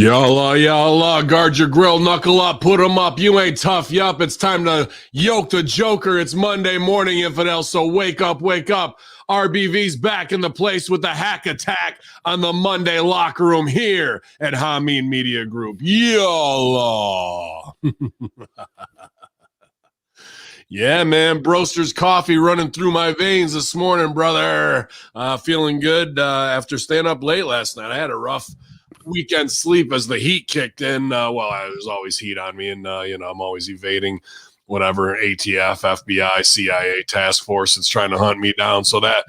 Y'all, guard your grill, knuckle up, put 'em up. You ain't tough, yup. It's time to yoke the joker. It's Monday morning, infidel, so wake up, wake up. RBV's back in the place with the hack attack on the Monday locker room here at Hamin Media Group. Y'all. Yeah, man, Broster's coffee running through my veins this morning, brother. Feeling good after staying up late last night. I had a rough weekend sleep as the heat kicked in. There's always heat on me, and I'm always evading whatever ATF, FBI, CIA task force that's trying to hunt me down. So that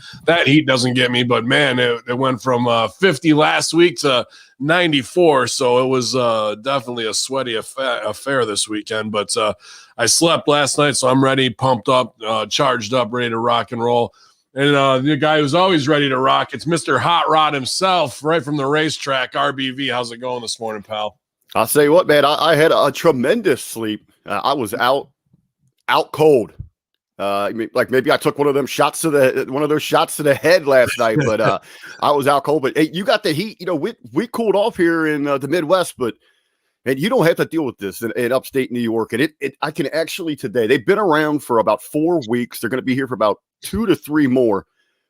heat doesn't get me. But man, it went from 50 last week to 94. So it was definitely a sweaty affair this weekend. But I slept last night, so I'm ready, pumped up, charged up, ready to rock and roll. And the guy who's always ready to rock, it's Mr. Hot Rod himself, right from the racetrack, RBV. How's it going this morning, pal? I'll tell you what, man, I had a tremendous sleep. I was out cold. Like maybe I took one of those shots to the head last night, but I was out cold. But hey, you got the heat. We cooled off here in the Midwest, but and you don't have to deal with this in upstate New York. And I can actually today, they've been around for about 4 weeks. They're going to be here for about 2 to 3 more,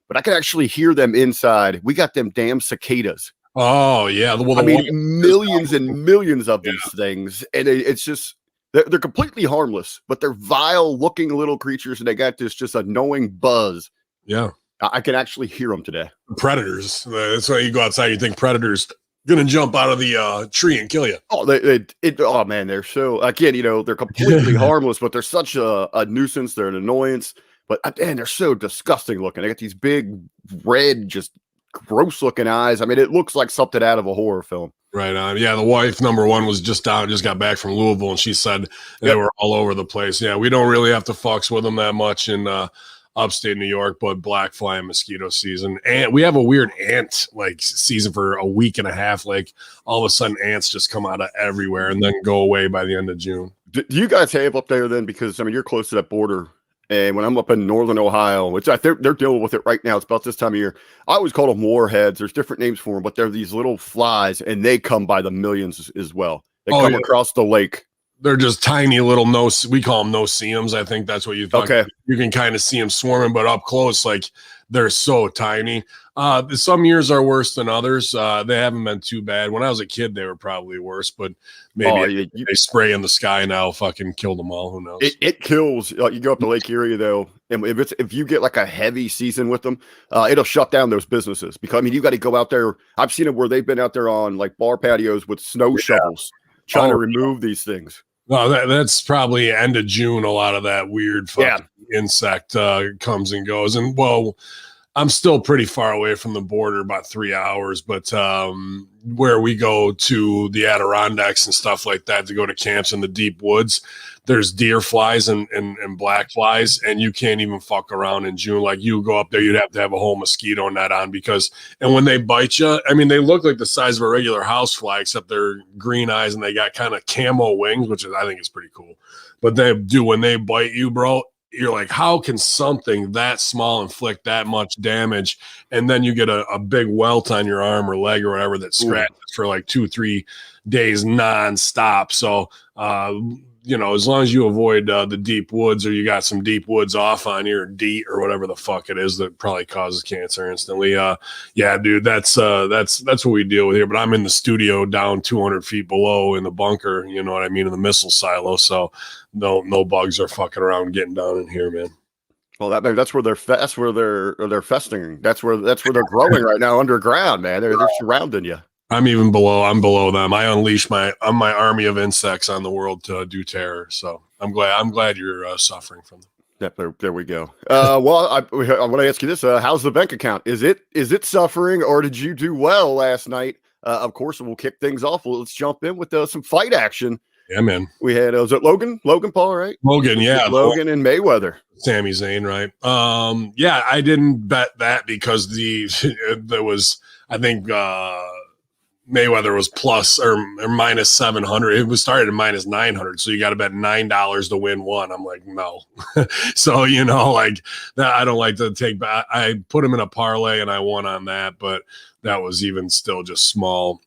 but I can actually hear them inside. We got them damn cicadas. Oh yeah. Well, millions and millions of these things. And it's just, they're completely harmless, but they're vile looking little creatures. And they got this just annoying buzz. Yeah. I can actually hear them today. Predators. That's why you go outside. You think predators gonna jump out of the tree and kill you. Oh man, they're so again, they're completely harmless, but they're such a nuisance. They're an annoyance, but man, they're so disgusting looking. They got these big red, just gross looking eyes. I mean, it looks like something out of a horror film. Right on. Yeah, the wife number one was just got back from Louisville, and she said they were all over the place. Yeah, we don't really have to fucks with them that much in upstate New York, but black fly and mosquito season. And we have a weird ant season for a week and a half. Like all of a sudden ants just come out of everywhere and then go away by the end of June. Do you guys have up there then? Because I mean, you're close to that border. And when I'm up in northern Ohio, which I think they're dealing with it right now, it's about this time of year. I always call them warheads. There's different names for them, but they're these little flies, and they come by the millions as well. They come across the lake. They're just tiny little we call them no-see-ums. I think that's what you thought. Okay. You can kind of see them swarming, but up close, they're so tiny. Some years are worse than others. They haven't been too bad. When I was a kid, they were probably worse, but maybe they spray in the sky now, fucking kill them all. Who knows? It kills. You go up to Lake Erie though, and if you get like a heavy season with them, it'll shut down those businesses because I mean you got to go out there. I've seen it where they've been out there on like bar patios with snow shovels trying to remove these things. Well, that's probably end of June. A lot of that weird fucking insect comes and goes. And well, I'm still pretty far away from the border, about 3 hours. But where we go to the Adirondacks and stuff like that to go to camps in the deep woods, there's deer flies and black flies, and you can't even fuck around in June. Like you go up there, you'd have to have a whole mosquito net on and when they bite you, I mean, they look like the size of a regular housefly, except they're green eyes and they got kind of camo wings, which I think is pretty cool. But when they bite you, bro, you're like, how can something that small inflict that much damage? And then you get a big welt on your arm or leg or whatever that scratches for like 2-3 days nonstop. So, as long as you avoid the deep woods or you got some deep woods off on your DEET or whatever the fuck it is that probably causes cancer instantly. Yeah, dude, that's what we deal with here. But I'm in the studio down 200 feet below in the bunker, you know what I mean, in the missile silo. So no bugs are fucking around getting down in here, man. Well, that's where they're festering. That's where they're growing right now underground, man. They're surrounding you. I'm below them. I unleash my army of insects on the world to do terror. So I'm glad you're suffering from them. Yep, there we go. Well, I want to ask you this: how's the bank account? Is it suffering, or did you do well last night? Of course, we'll kick things off. Well, let's jump in with some fight action. Yeah, man. We had was it Logan Paul, right? Logan, yeah, Logan and Mayweather. Sami Zayn, right? Yeah, I didn't bet that because there was, I think. Mayweather was plus or minus 700. It was started at minus 900. So you got to bet $9 to win one. I'm like, no. So, that I don't like to take back. I put him in a parlay and I won on that, but that was even still just small.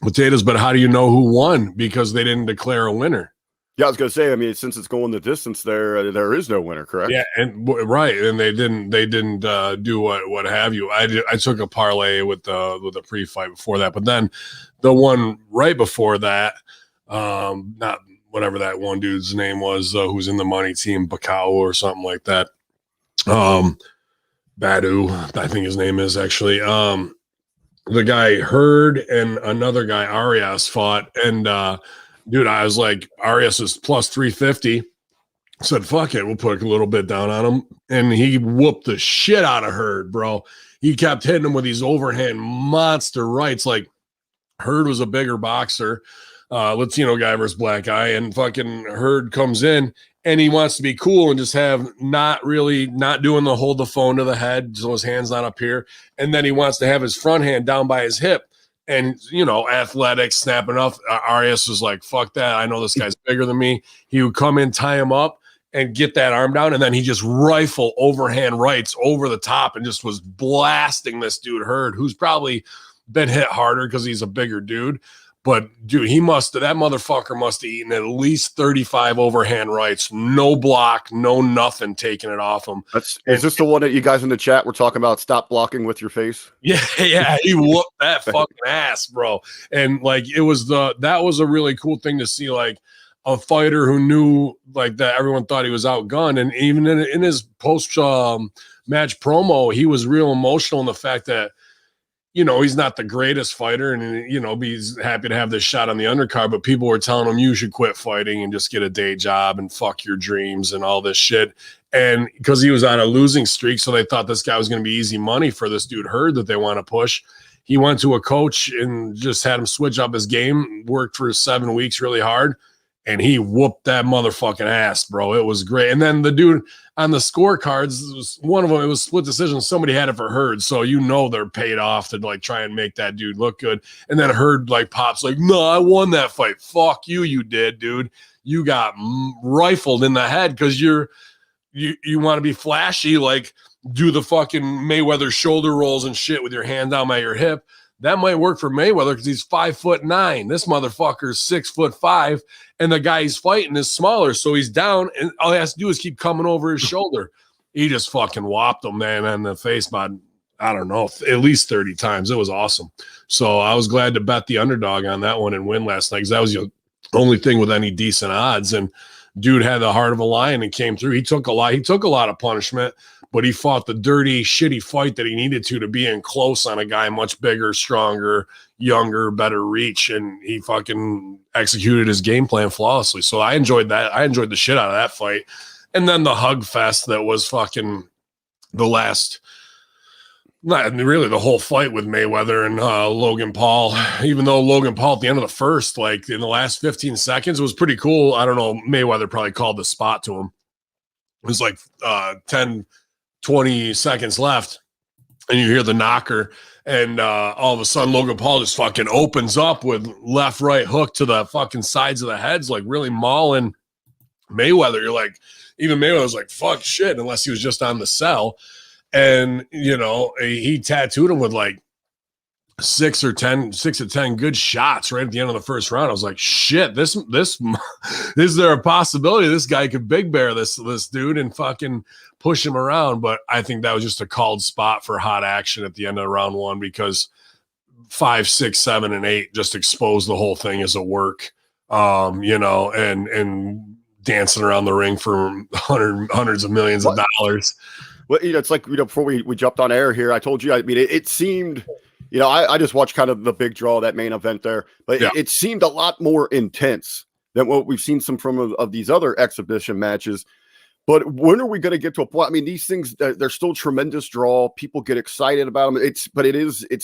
potatoes. But how do you know who won? Because they didn't declare a winner. Yeah, I was going to say, I mean, since it's going the distance there is no winner, correct? Yeah, and right, and they didn't do what have you. I took a parlay with the pre-fight before that, but then the one right before that, not whatever that one dude's name was, who's in the money team, Bacau or something like that. Badu, I think his name is actually. The guy Hurd and another guy Arias fought, and dude, I was like, Arias is plus 350. Said, fuck it, we'll put a little bit down on him. And he whooped the shit out of Hurd, bro. He kept hitting him with these overhand monster rights. Like, Hurd was a bigger boxer, Latino guy versus black guy, and fucking Hurd comes in and he wants to be cool and just have not doing the hold the phone to the head, so his hand's not up here. And then he wants to have his front hand down by his hip. And, you know, athletic, snapping off. Arias was like, fuck that. I know this guy's bigger than me. He would come in, tie him up, and get that arm down, and then he just rifle overhand rights over the top and just was blasting this dude Hurd, who's probably been hit harder because he's a bigger dude. But dude, that motherfucker must have eaten at least 35 overhand rights, no block, no nothing, taking it off him. Is this the one that you guys in the chat were talking about? Stop blocking with your face. Yeah, he whooped that fucking ass, bro. And like that was a really cool thing to see, like a fighter who knew like that everyone thought he was outgunned. And even in his post match promo, he was real emotional in the fact that, you know, he's not the greatest fighter and, you know, he's happy to have this shot on the undercard, but people were telling him you should quit fighting and just get a day job and fuck your dreams and all this shit. And because he was on a losing streak, so they thought this guy was going to be easy money for this dude Hurd that they want to push. He went to a coach and just had him switch up his game, worked for 7 weeks really hard, and he whooped that motherfucking ass, bro. It was great. And then the dude on the scorecards, one of them, it was split decision. Somebody had it for Hurd, so you know they're paid off to like try and make that dude look good. And then Hurd like pops like, no, I won that fight. Fuck you, you did, dude. You got rifled in the head because you want to be flashy, like do the fucking Mayweather shoulder rolls and shit with your hand down by your hip. That might work for Mayweather because he's 5'9". This motherfucker's 6'5", and the guy he's fighting is smaller, so he's down, and all he has to do is keep coming over his shoulder. He just fucking whopped him, man, in the face by, I don't know, at least 30 times. It was awesome. So I was glad to bet the underdog on that one and win last night because that was the only thing with any decent odds. And dude had the heart of a lion and came through. He took a lot of punishment, but he fought the dirty, shitty fight that he needed to be in close on a guy much bigger, stronger, younger, better reach, and he fucking executed his game plan flawlessly. So I enjoyed that. I enjoyed the shit out of that fight. And then the hug fest that was fucking the last, not really the whole fight with Mayweather and Logan Paul, even though Logan Paul at the end of the first, like in the last 15 seconds, was pretty cool. I don't know. Mayweather probably called the spot to him. It was like 10, 20 seconds left, and you hear the knocker, and all of a sudden Logan Paul just fucking opens up with left, right hook to the fucking sides of the heads, like really mauling Mayweather. You're like, even Mayweather's like, fuck shit, unless he was just on the cell. And, you know, he tattooed him with like 6 or 10 good shots right at the end of the first round. I was like, shit, this is there a possibility this guy could big bear this dude and fucking push him around? But I think that was just a called spot for hot action at the end of round one because 5, 6, 7, and 8 just exposed the whole thing as a work, you know, and dancing around the ring for hundreds of millions of dollars. Well, you know, it's like, you know, before we jumped on air here, I told you, I mean, it seemed, you know, I just watched kind of the big draw, that main event there, but yeah, it seemed a lot more intense than what we've seen from these other exhibition matches. But when are we going to get to a point? I mean, these things, they're still tremendous draw. People get excited about them. It's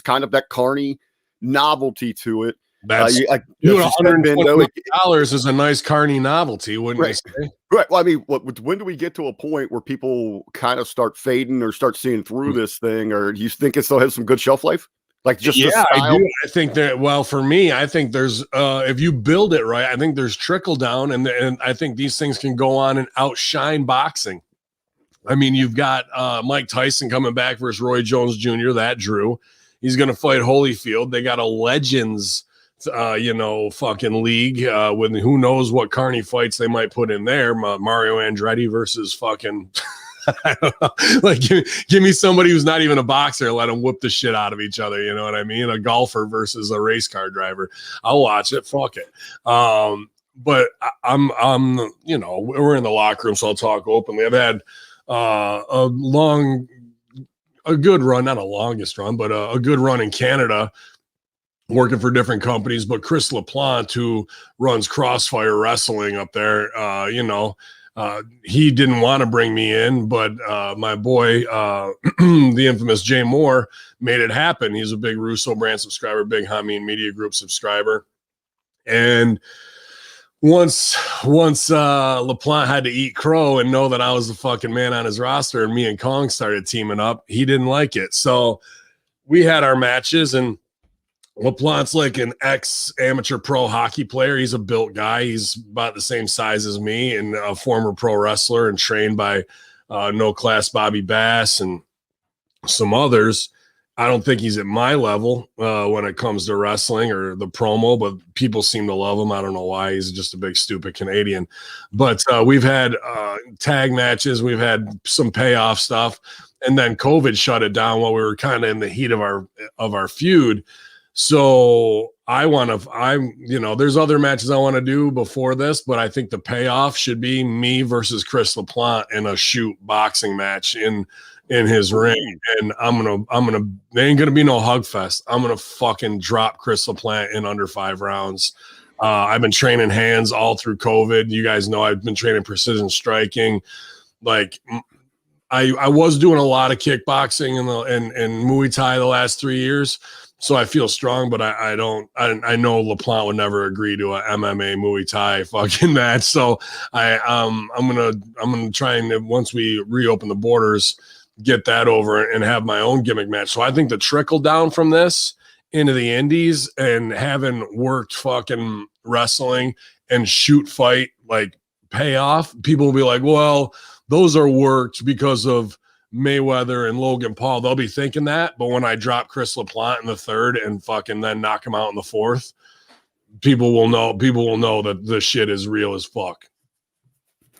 kind of that carny novelty to it. That's $120 is a nice carny novelty, wouldn't you say? Right. Well, I mean, when do we get to a point where people kind of start fading or start seeing through this thing? Or do you think it still has some good shelf life? Like just I do. I think that, well, for me, I think there's if you build it right, I think there's trickle down, and I think these things can go on and outshine boxing. I mean, you've got Mike Tyson coming back versus Roy Jones Jr. That drew. He's going to fight Holyfield. They got a Legends fucking league with who knows what carny fights they might put in there. Mario Andretti versus fucking I don't know. Like give me somebody who's not even a boxer, let them whoop the shit out of each other. You know what I mean? A golfer versus a race car driver. I'll watch it. Fuck it. But I'm we're in the locker room, so I'll talk openly. I've had a good run, not a longest run, but a good run in Canada, working for different companies. But Chris LaPlante, who runs Crossfire Wrestling up there, he didn't want to bring me in, but my boy, the infamous Jay Moore, made it happen. He's a big Russo brand subscriber, big Hamin Media Group subscriber. And once LaPlante had to eat crow and know that I was the fucking man on his roster, and me and Kong started teaming up, he didn't like it. So we had our matches, and LaPlante's like an ex-amateur pro hockey player. He's a built guy. He's about the same size as me, and a former pro wrestler and trained by No Class Bobby Bass and some others. I don't think he's at my level when it comes to wrestling or the promo, but people seem to love him. I don't know why. He's just a big, stupid Canadian. But we've had tag matches. We've had some payoff stuff. And then COVID shut it down while we were kind of in the heat of our feud. So there's other matches I want to do before this, but I think the payoff should be me versus Chris LaPlante in a shoot boxing match in his ring. And there ain't gonna be no hug fest. I'm gonna fucking drop Chris LaPlante in under 5 rounds. I've been training hands all through COVID. You guys know I've been training precision striking. Like I was doing a lot of kickboxing and Muay Thai the last 3 years. So I feel strong, but I know LaPlante would never agree to a MMA Muay Thai fucking match. So I'm gonna try and, once we reopen the borders, get that over and have my own gimmick match. So I think the trickle down from this into the indies and having worked fucking wrestling and shoot fight like pay off, people will be like, well, those are worked because of Mayweather and Logan Paul. They'll be thinking that, but when I drop Chris LaPlante in the 3rd and fucking then knock him out in the 4th, people will know that the shit is real as fuck.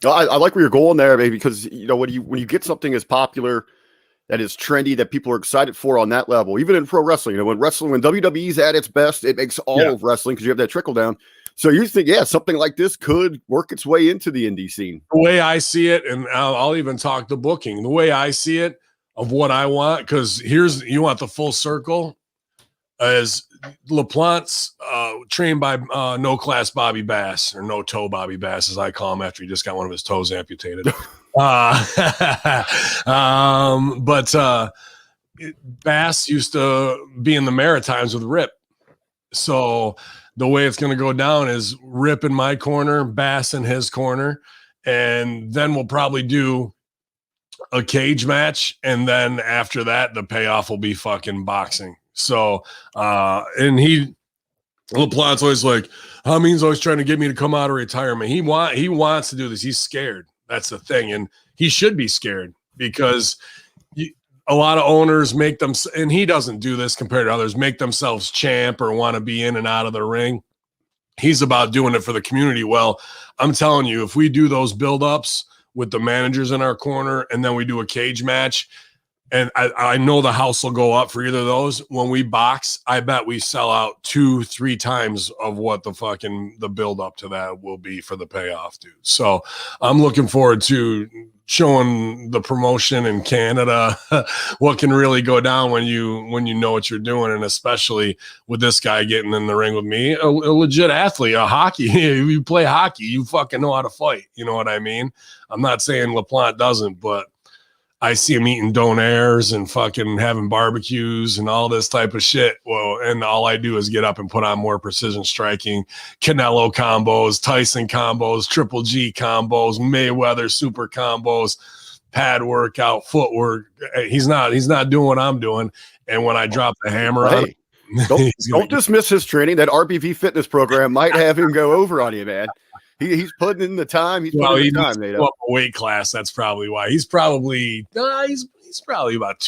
I like where you're going there, baby, because when you get something as popular, that is trendy, that people are excited for on that level, even in pro wrestling, when WWE's at its best, it makes all of wrestling because you have that trickle down. So you think, something like this could work its way into the indie scene? The way I see it, and I'll even talk the booking, the way I see it of what I want, because you want the full circle, as LaPlante's trained by No Class Bobby Bass, or No Toe Bobby Bass, as I call him, after he just got one of his toes amputated. Bass used to be in the Maritimes with Rip. So the way it's going to go down is Rip in my corner, Bass in his corner, and then we'll probably do a cage match, and then after that, the payoff will be fucking boxing. So, and LaPlante's always like, Hamin's always trying to get me to come out of retirement. He wants to do this. He's scared. That's the thing, and he should be scared, because a lot of owners make them, and he doesn't do this compared to others, make themselves champ or want to be in and out of the ring. He's about doing it for the community. Well, I'm telling you, if we do those build-ups with the managers in our corner, and then we do a cage match, and I know the house will go up for either of those. When we box, I bet we sell out 2-3 times of what the build up to that will be for the payoff, dude. So I'm looking forward to showing the promotion in Canada what can really go down when you know what you're doing, and especially with this guy getting in the ring with me, a legit athlete, a hockey. You play hockey, you fucking know how to fight. You know what I mean? I'm not saying LaPlante doesn't, but I see him eating donairs and fucking having barbecues and all this type of shit. Well, and all I do is get up and put on more precision striking, Canelo combos, Tyson combos, Triple G combos, Mayweather super combos, pad workout, footwork. He's not doing what I'm doing. And when I drop the hammer on him, don't dismiss his training. That RBV fitness program might have him go over on you, man. He's putting in the time. He's putting in the time. Go up a weight class. That's probably why. He's probably about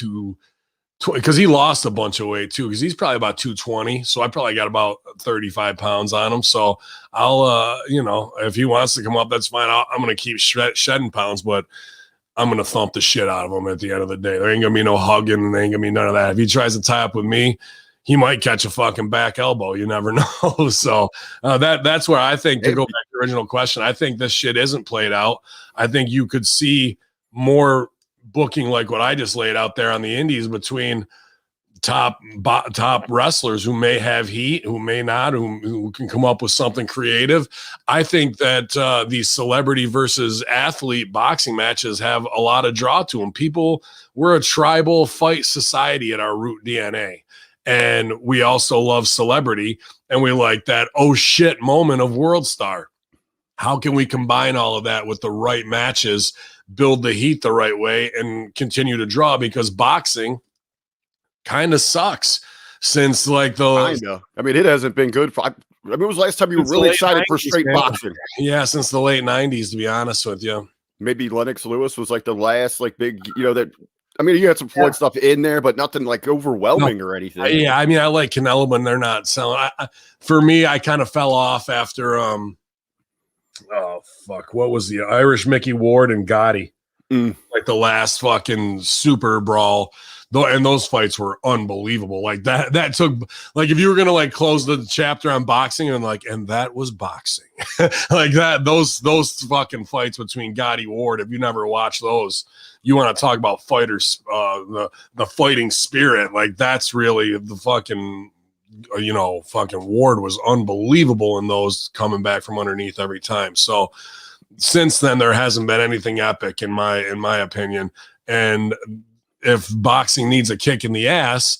because he lost a bunch of weight too, because he's probably about 220. So I probably got about 35 pounds on him. So I'll, if he wants to come up, that's fine. I'm going to keep shedding pounds, but I'm going to thump the shit out of him at the end of the day. There ain't going to be no hugging, and there ain't going to be none of that. If he tries to tie up with me, he might catch a fucking back elbow. You never know. So that's where I think, to go back to the original question, I think this shit isn't played out. I think you could see more booking like what I just laid out there on the indies between top wrestlers who may have heat, who may not, who can come up with something creative. I think that these celebrity versus athlete boxing matches have a lot of draw to them. We're a tribal fight society at our root DNA. And we also love celebrity, and we like that oh shit moment of world star. How can we combine all of that with the right matches, build the heat the right way, and continue to draw? Because boxing kind of sucks since like those. I mean, it hasn't been good for. It was the last time you were really excited 90s, for straight boxing. Yeah, since the late 90s, to be honest with you. Maybe Lennox Lewis was like the last like big, that. I mean, you had some Floyd stuff in there, but nothing like overwhelming or anything. Yeah, I mean, I like Canelo, but they're not selling. For me, I kind of fell off after what was the Irish Mickey Ward and Gotti? Like the last fucking super brawl. And those fights were unbelievable. Like that took, like, if you were gonna like close the chapter on boxing and that was boxing, like that, those fucking fights between Gotti Ward. If you never watched those, you want to talk about fighters, the fighting spirit. Like that's really the fucking, fucking Ward was unbelievable in those, coming back from underneath every time. So since then, there hasn't been anything epic in my opinion. And if boxing needs a kick in the ass,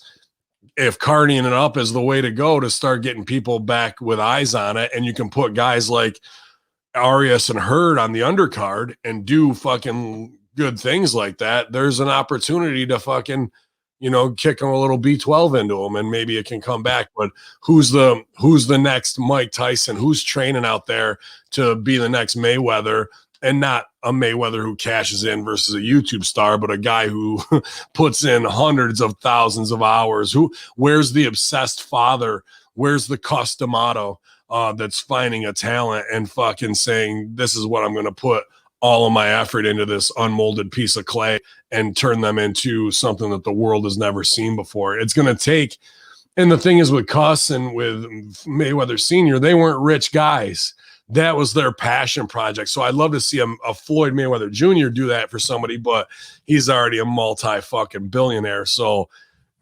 if cardying it up is the way to go to start getting people back with eyes on it, and you can put guys like Arias and Hurd on the undercard and do fucking good things like that, there's an opportunity to fucking, kick them a little B12 into them, and maybe it can come back. But who's the next Mike Tyson? Who's training out there to be the next Mayweather? And not a Mayweather who cashes in versus a YouTube star, but a guy who puts in hundreds of thousands of hours. Where's the obsessed father? Where's the customato that's finding a talent and fucking saying, this is what I'm going to put all of my effort into, this unmolded piece of clay, and turn them into something that the world has never seen before. It's going to take, and the thing is with Cuss and with Mayweather Sr., they weren't rich guys. That was their passion project. So I'd love to see a Floyd Mayweather Jr. do that for somebody, but he's already a multi-fucking billionaire. So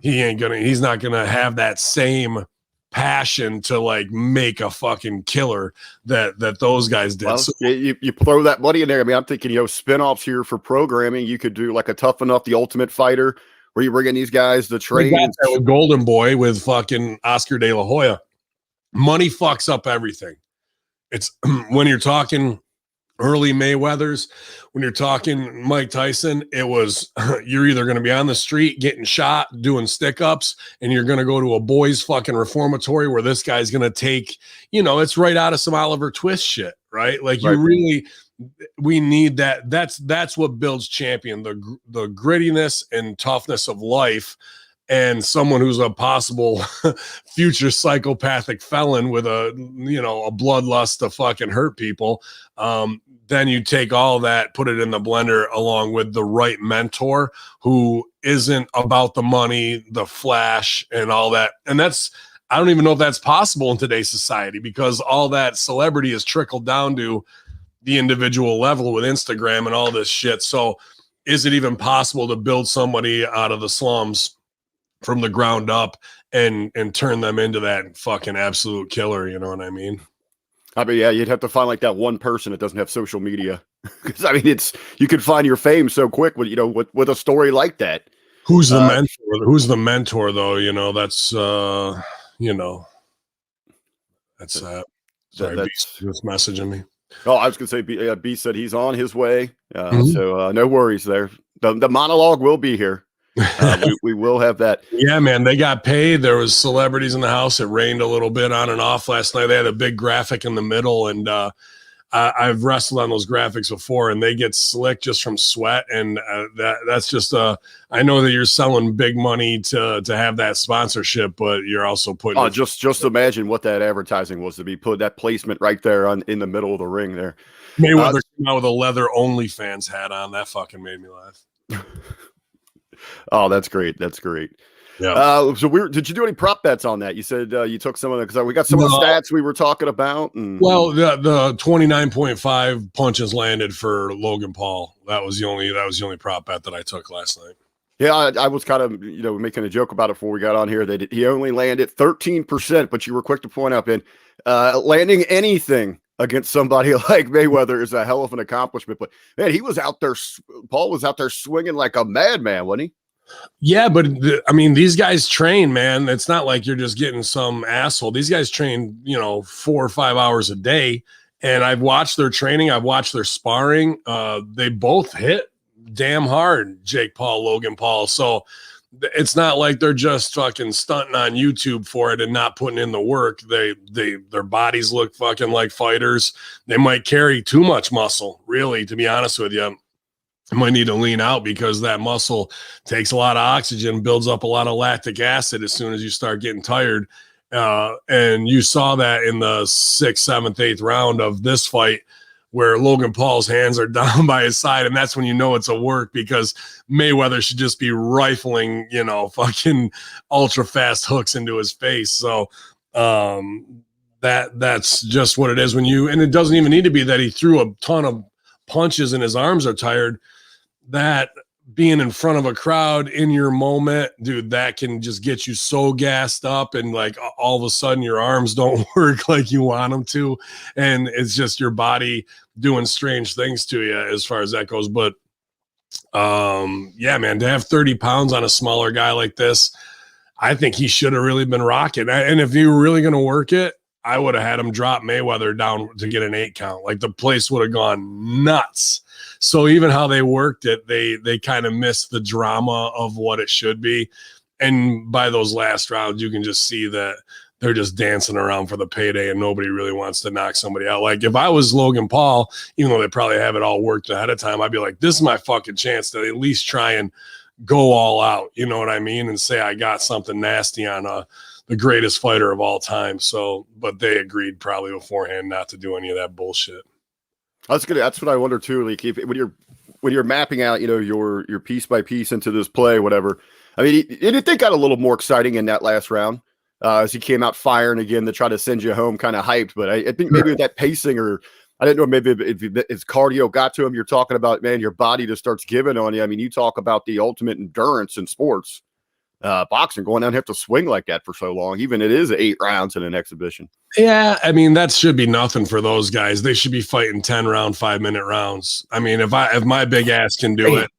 he's not gonna have that same passion to like make a fucking killer that those guys did. Well, so, you throw that money in there. I mean, I'm thinking, spinoffs here for programming. You could do like a Tough Enough, The Ultimate Fighter, where you bring in these guys to train. With Golden Boy with fucking Oscar De La Hoya. Money fucks up everything. It's when you're talking early Mayweathers, when you're talking Mike Tyson, it was you're either going to be on the street getting shot, doing stick-ups, and you're going to go to a boys fucking reformatory where this guy's going to take, it's right out of some Oliver Twist shit, right? Like we need that. That's what builds champion, the grittiness and toughness of life. And someone who's a possible future psychopathic felon with a bloodlust to fucking hurt people. Then you take all that, put it in the blender along with the right mentor who isn't about the money, the flash, and all that. And I don't even know if that's possible in today's society, because all that celebrity is trickled down to the individual level with Instagram and all this shit. So is it even possible to build somebody out of the slums from the ground up and turn them into that fucking absolute killer? You know what I mean? I mean, yeah, you'd have to find like that one person that doesn't have social media, because I mean, you could find your fame so quick with with a story like that. Who's the mentor? Who's the mentor though? That's sorry, that's just messaging me. Oh, I was gonna say B said he's on his way, so no worries there. The monologue will be here. We will have that. Yeah, man, they got paid. There was celebrities in the house. It rained a little bit on and off last night. They had a big graphic in the middle, and I've wrestled on those graphics before, and they get slick just from sweat, and that's just I know that you're selling big money to have that sponsorship, but you're also putting. Oh, just imagine what that advertising was to be put that placement right there in the middle of the ring there. Mayweather came out with a leather OnlyFans hat on. That fucking made me laugh. Oh, that's great. That's great. Yeah. So did you do any prop bets on that? You said you took some of them because we got some of the stats we were talking about. Well, the 29.5 punches landed for Logan Paul. That was the only prop bet that I took last night. Yeah, I was kind of making a joke about it before we got on here that he only landed 13%, but you were quick to point out, Ben, landing anything against somebody like Mayweather is a hell of an accomplishment. But man, Paul was out there swinging like a madman, wasn't he? Yeah, but I mean, these guys train, man. It's not like you're just getting some asshole. These guys train, 4 or 5 hours a day. And I've watched their training. I've watched their sparring. They both hit damn hard, Jake Paul, Logan Paul. So it's not like they're just fucking stunting on YouTube for it and not putting in the work. Their bodies look fucking like fighters. They might carry too much muscle, really, to be honest with you. You might need to lean out because that muscle takes a lot of oxygen, builds up a lot of lactic acid as soon as you start getting tired. And you saw that in the 6th, 7th, 8th round of this fight where Logan Paul's hands are down by his side. And that's when you know it's a work because Mayweather should just be rifling, fucking ultra fast hooks into his face. So that's just what it is and it doesn't even need to be that he threw a ton of punches and his arms are tired. That being in front of a crowd in your moment, dude, that can just get you so gassed up and like all of a sudden your arms don't work like you want them to. And it's just your body doing strange things to you as far as that goes. But yeah, man, to have 30 pounds on a smaller guy like this, I think he should have really been rocking. And if you were really going to work it, I would have had him drop Mayweather down to get an 8 count. Like the place would have gone nuts. So even how they worked it, they kind of missed the drama of what it should be. And by those last rounds, you can just see that they're just dancing around for the payday and nobody really wants to knock somebody out. Like if I was Logan Paul, even though they probably have it all worked ahead of time, I'd be like, this is my fucking chance to at least try and go all out. You know what I mean? And say I got something nasty on the greatest fighter of all time. So, but they agreed probably beforehand not to do any of that bullshit. That's good. That's what I wonder too. Like when you're mapping out, your piece by piece into this play, whatever. I mean, it got a little more exciting in that last round as he came out firing again to try to send you home, kind of hyped. But I think maybe with that pacing, or I didn't know, maybe if his cardio got to him. You're talking about, man, your body just starts giving on you. I mean, you talk about the ultimate endurance in sports. Boxing, going down and have to swing like that for so long, even it is 8 rounds in an exhibition. Yeah, I mean, that should be nothing for those guys. They should be fighting 10-round, 5-minute rounds. I mean, if my big ass can do it.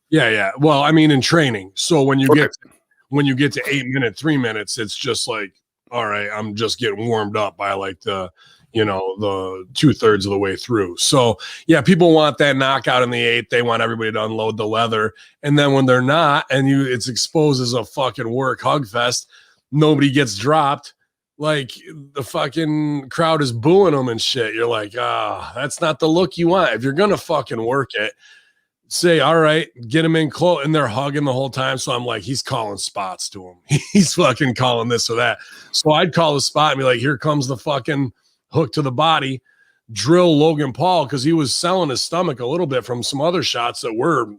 Yeah. Well, I mean, in training. So when you get to 8 minutes, 3 minutes, it's just like, all right, I'm just getting warmed up by like the 2/3 of the way through. So yeah, people want that knockout in the 8th. They want everybody to unload the leather. And then when they're not, and it's exposed as a fucking work hug fest, nobody gets dropped. Like the fucking crowd is booing them and shit. You're like, that's not the look you want. If you're going to fucking work it, say, all right, get him in close. And they're hugging the whole time. So I'm like, he's calling spots to him. He's fucking calling this or that. So I'd call the spot and be like, here comes the fucking hook to the body, drill Logan Paul, because he was selling his stomach a little bit from some other shots that were,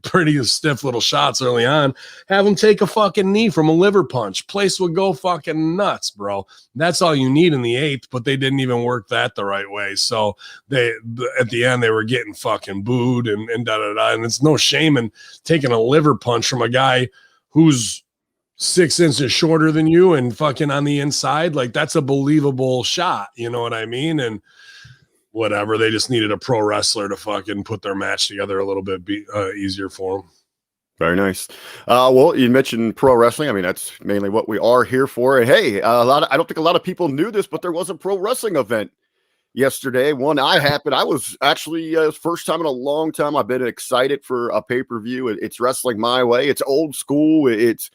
pretty stiff little shots early on. Have him take a fucking knee from a liver punch. Place would go fucking nuts, bro. That's all you need in the 8th, but they didn't even work that the right way. So at the end, they were getting fucking booed and da-da-da. And it's no shame in taking a liver punch from a guy who's 6 inches shorter than you and fucking on the inside. Like that's a believable shot. You know what I mean? And whatever, they just needed a pro wrestler to fucking put their match together a little bit easier for them. Very nice. Well, you mentioned pro wrestling. I mean, that's mainly what we are here for. And hey, I don't think a lot of people knew this, but there was a pro wrestling event yesterday. One happened. I was actually first time in a long time. I've been excited for a pay-per-view. It's Wrestling My Way. It's old school. It's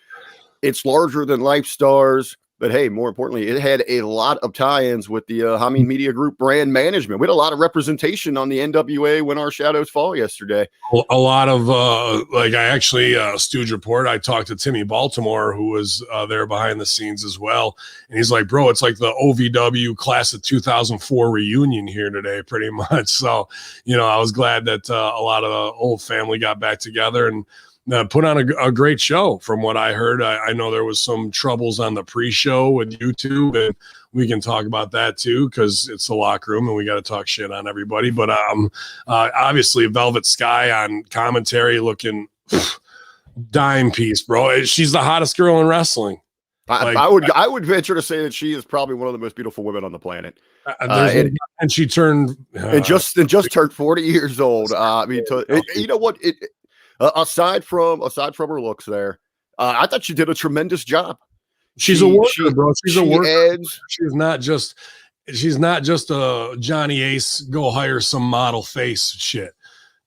larger than life stars. But hey, more importantly, it had a lot of tie-ins with the Hamin Media Group brand management. We had a lot of representation on the NWA When Our Shadows Fall yesterday. A lot of like I actually Stooge Report. I talked to Timmy Baltimore, who was there behind the scenes as well, and he's like, "Bro, it's like the OVW class of 2004 reunion here today, pretty much." So, I was glad that a lot of the old family got back together and put on a great show. From what I heard, I know there was some troubles on the pre-show with YouTube, and we can talk about that too because it's the locker room and we got to talk shit on everybody. But obviously, Velvet Sky on commentary looking dime piece, bro. She's the hottest girl in wrestling. I would venture to say that she is probably one of the most beautiful women on the planet. And she turned and just turned 40 years old. I mean, you know what? Aside from her looks there, I thought she did a tremendous job. She's a worker, bro. She's a worker. She's not just a Johnny Ace, go hire some model face shit.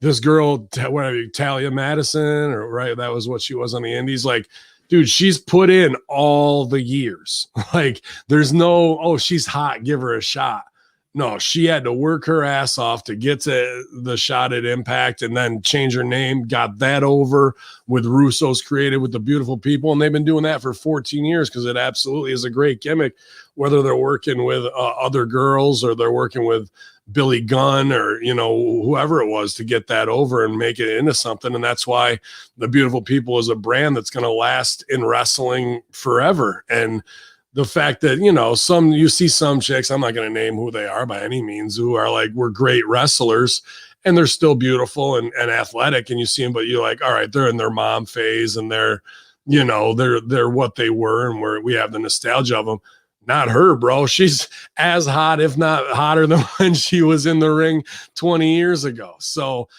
This girl, whatever, Talia Madison, or right, that was what she was on the indies. Like, dude, she's put in all the years. Like, there's no, oh, she's hot, give her a shot. No, she had to work her ass off to get to the shot at Impact and then change her name, got that over with Russo's Creative with the beautiful people. And they've been doing that for 14 years because it absolutely is a great gimmick, whether they're working with other girls or they're working with Billy Gunn or, whoever it was to get that over and make it into something. And that's why the beautiful people is a brand that's going to last in wrestling forever. And the fact that, you see some chicks, I'm not going to name who they are by any means, who are like, we're great wrestlers and they're still beautiful and athletic. And you see them, but you're like, all right, they're in their mom phase and they're what they were. And we have the nostalgia of them. Not her, bro. She's as hot, if not hotter than when she was in the ring 20 years ago. So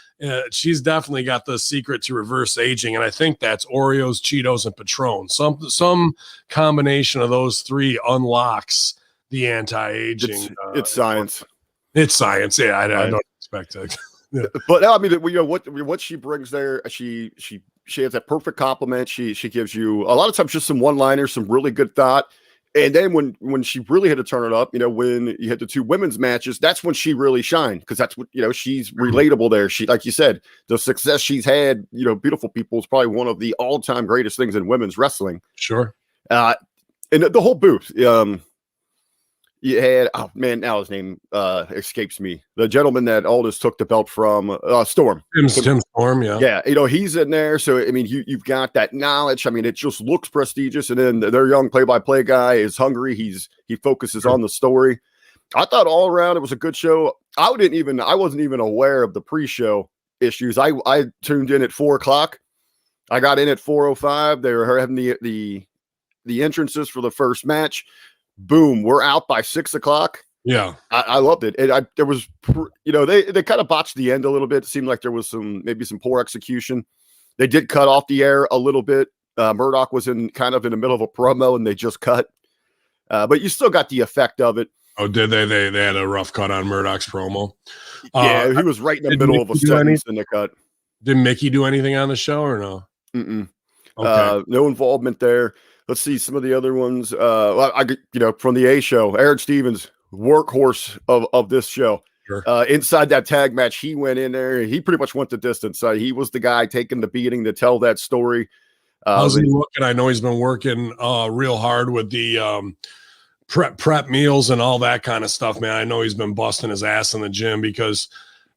she's definitely got the secret to reverse aging. And I think that's Oreos, Cheetos, and Patron. Some combination of those three unlocks the anti-aging. It's science. It's science. Yeah, I don't expect it. Yeah. But I mean, what she brings there, she has that perfect compliment. She gives you a lot of times just some one-liners, some really good thought. And then when she really had to turn it up, when you had the two women's matches, that's when she really shined because that's what, she's relatable there. She, like you said, the success she's had, Beautiful People is probably one of the all-time greatest things in women's wrestling. Sure. And the whole booth, you had, oh man, now his name escapes me. The gentleman that Aldis took the belt from, Storm. Tim Storm, yeah. Yeah, he's in there. So, I mean, you've got that knowledge. I mean, it just looks prestigious. And then their young play-by-play guy is hungry. He focuses on the story. I thought all around it was a good show. I wasn't even aware of the pre-show issues. I tuned in at 4:00. I got in at 4:05. They were having the entrances for the first match. Boom, we're out by 6:00. Yeah, I loved it. And there was, they kind of botched the end a little bit. It seemed like there was maybe some poor execution. They did cut off the air a little bit. Murdoch was in the middle of a promo and they just cut. But you still got the effect of it. Oh, did they? They had a rough cut on Murdoch's promo. Yeah, he was right in the middle of a sentence in the cut. Did Mickey do anything on the show or no? Mm-mm. Okay. No involvement there. Let's see some of the other ones. From the A show, Eric Stevens, workhorse of this show. Sure. Inside that tag match, he went in there. He pretty much went the distance. He was the guy taking the beating to tell that story. How's he looking? I know he's been working real hard with the prep meals and all that kind of stuff, man. I know he's been busting his ass in the gym because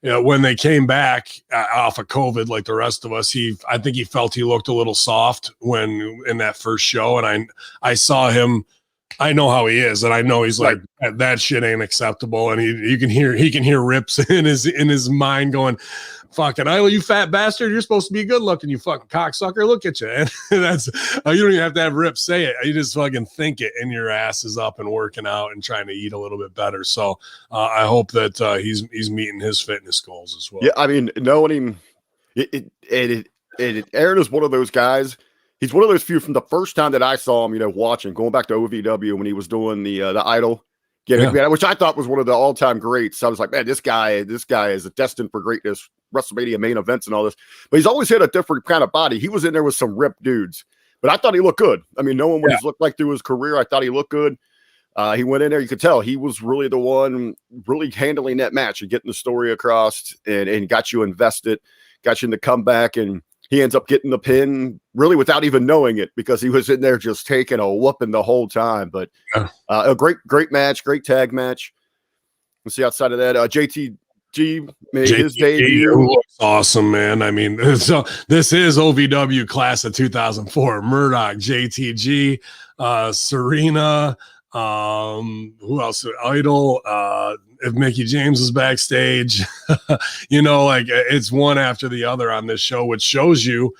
when they came back off of COVID, like the rest of us, I think he felt he looked a little soft when in that first show. And I saw him, I know how he is. And I know he's like, that shit ain't acceptable. And he can hear rips in his mind going, fucking, you fat bastard. You're supposed to be good looking, you fucking cocksucker. Look at you. And that's, you don't even have to have Rip say it. You just fucking think it and your ass is up and working out and trying to eat a little bit better. So I hope that he's meeting his fitness goals as well. Yeah. I mean, knowing him, Aaron is one of those guys. He's one of those few from the first time that I saw him, watching, going back to OVW when he was doing the Idol gimmick, which I thought was one of the all-time greats. So I was like, man, this guy is destined for greatness, WrestleMania main events and all this. But he's always had a different kind of body. He was in there with some ripped dudes. But I thought he looked good. I mean, knowing what he's looked like through his career, I thought he looked good. He went in there. You could tell he was really the one really handling that match and getting the story across and got you invested, got you in the comeback. And he ends up getting the pin really without even knowing it because he was in there just taking a whooping the whole time. But a great match, great tag match. Let's see outside of that, JTG made his debut. Looks awesome, man. I mean, so this is OVW class of 2004. Murdoch, JTG, Serena, who else? Idol, if Mickey James is backstage, like it's one after the other on this show, which shows you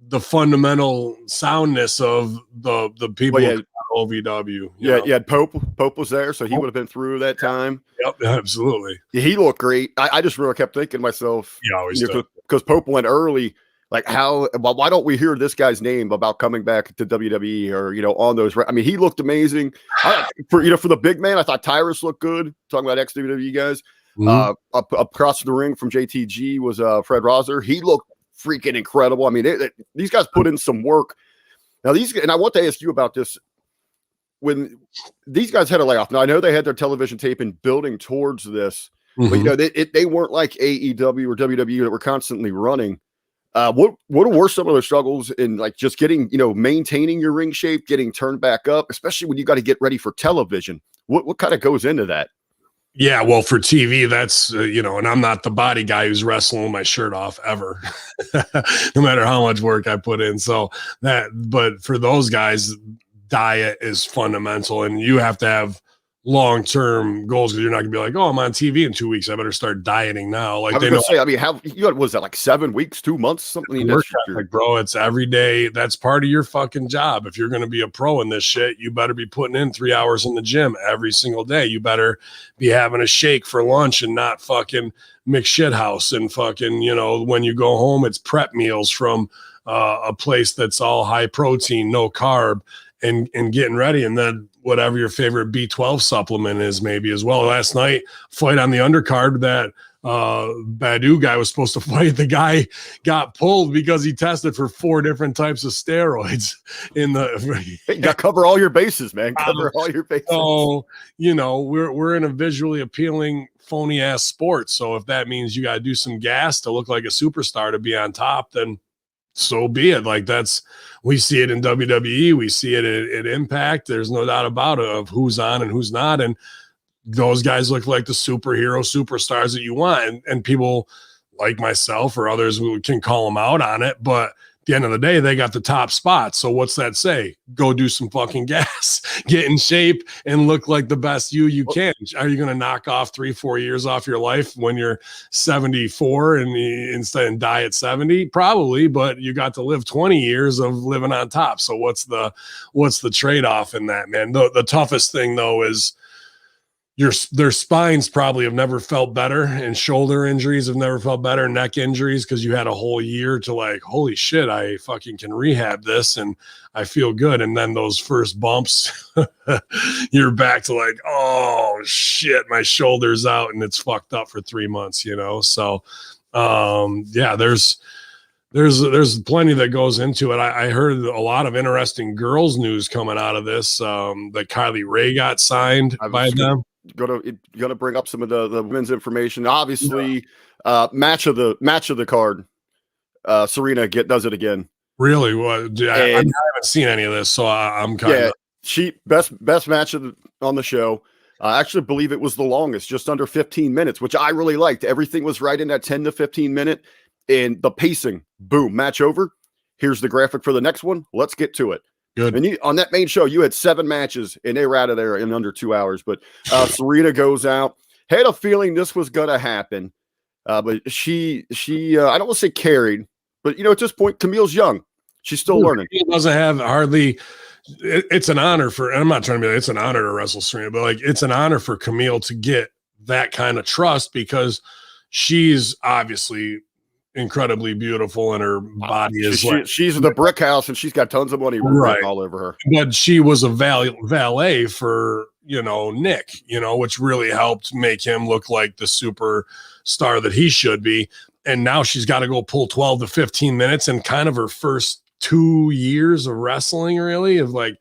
the fundamental soundness of the people at OVW. Yeah, Pope was there, so he would have been through that time. Yep, absolutely. He looked great. I just really kept thinking to myself, because Pope went early. Like why don't we hear this guy's name about coming back to WWE or, on those, I mean, he looked amazing. For the big man, I thought Tyrus looked good. Talking about ex-WWE guys, up across the ring from JTG was Fred Rosser. He looked freaking incredible. I mean, these guys put in some work. Now and I want to ask you about this. When these guys had a layoff, now I know they had their television taping building towards this, but they weren't like AEW or WWE that were constantly running. What were some of the struggles in like just getting, maintaining your ring shape, getting turned back up, especially when you got to get ready for television? What kind of goes into that? Yeah, well, for TV, that's, and I'm not the body guy who's wrestling with my shirt off ever, no matter how much work I put in. So but for those guys, diet is fundamental, and you have to have long-term goals because you're not gonna be like, oh, I'm on TV in 2 weeks, I better start dieting now. Like, they know. I mean, how you had, was that like 7 weeks, 2 months, something? Like, bro, it's every day. That's part of your fucking job. If you're gonna be a pro in this shit, you better be putting in 3 hours in the gym every single day. You better be having a shake for lunch and not fucking McShit house and fucking, when you go home, it's prep meals from a place that's all high protein, no carb, and getting ready, and then whatever your favorite B12 supplement is maybe as well. Last night, fight on the undercard, that Badu guy was supposed to fight. The guy got pulled because he tested for 4 different types of steroids in the. You got to cover all your bases, man. Cover all your bases. So, we're in a visually appealing, phony ass sport. So if that means you got to do some gas to look like a superstar to be on top, then so be it. Like, we see it in WWE, we see it at Impact. There's no doubt about it of who's on and who's not. And those guys look like the superstars that you want. And people like myself or others who can call them out on it. But at the end of the day, they got the top spot. So what's that say? Go do some fucking gas, get in shape, and look like the best you can. Are you going to knock off 3-4 years off your life when you're 74 and instead and die at 70? Probably, but you got to live 20 years of living on top. So what's the trade-off in that, man? The toughest thing though is their spines probably have never felt better, and shoulder injuries have never felt better, neck injuries, because you had a whole year to like, holy shit, I fucking can rehab this and I feel good. And then those first bumps, you're back to like, oh shit, my shoulder's out and it's fucked up for 3 months, So there's plenty that goes into it. I heard a lot of interesting girls news coming out of this. That Kylie Ray got signed by them. Gonna bring up some of the women's information. Obviously, match of the card. Serena does it again. Really? I haven't seen any of this, so I'm kind of. She best match on the show. I actually believe it was the longest, just under 15 minutes, which I really liked. Everything was right in that 10 to 15 minute, and the pacing. Boom, match over. Here's the graphic for the next one. Let's get to it. Good. And on that main show, you had 7 matches, and they were out of there in under 2 hours. But Serena goes out. Had a feeling this was going to happen, but she I don't want to say carried, but at this point, Camille's young. She's still learning. She doesn't have hardly. It's an honor for. And I'm not trying to be. It's an honor to wrestle Serena, but like it's an honor for Camille to get that kind of trust because she's obviously incredibly beautiful, and her body is she's the brick house, and she's got tons of money right all over her. But she was a valet for Nick, which really helped make him look like the superstar that he should be. And now she's got to go pull 12 to 15 minutes, and kind of her first 2 years of wrestling, really, of like,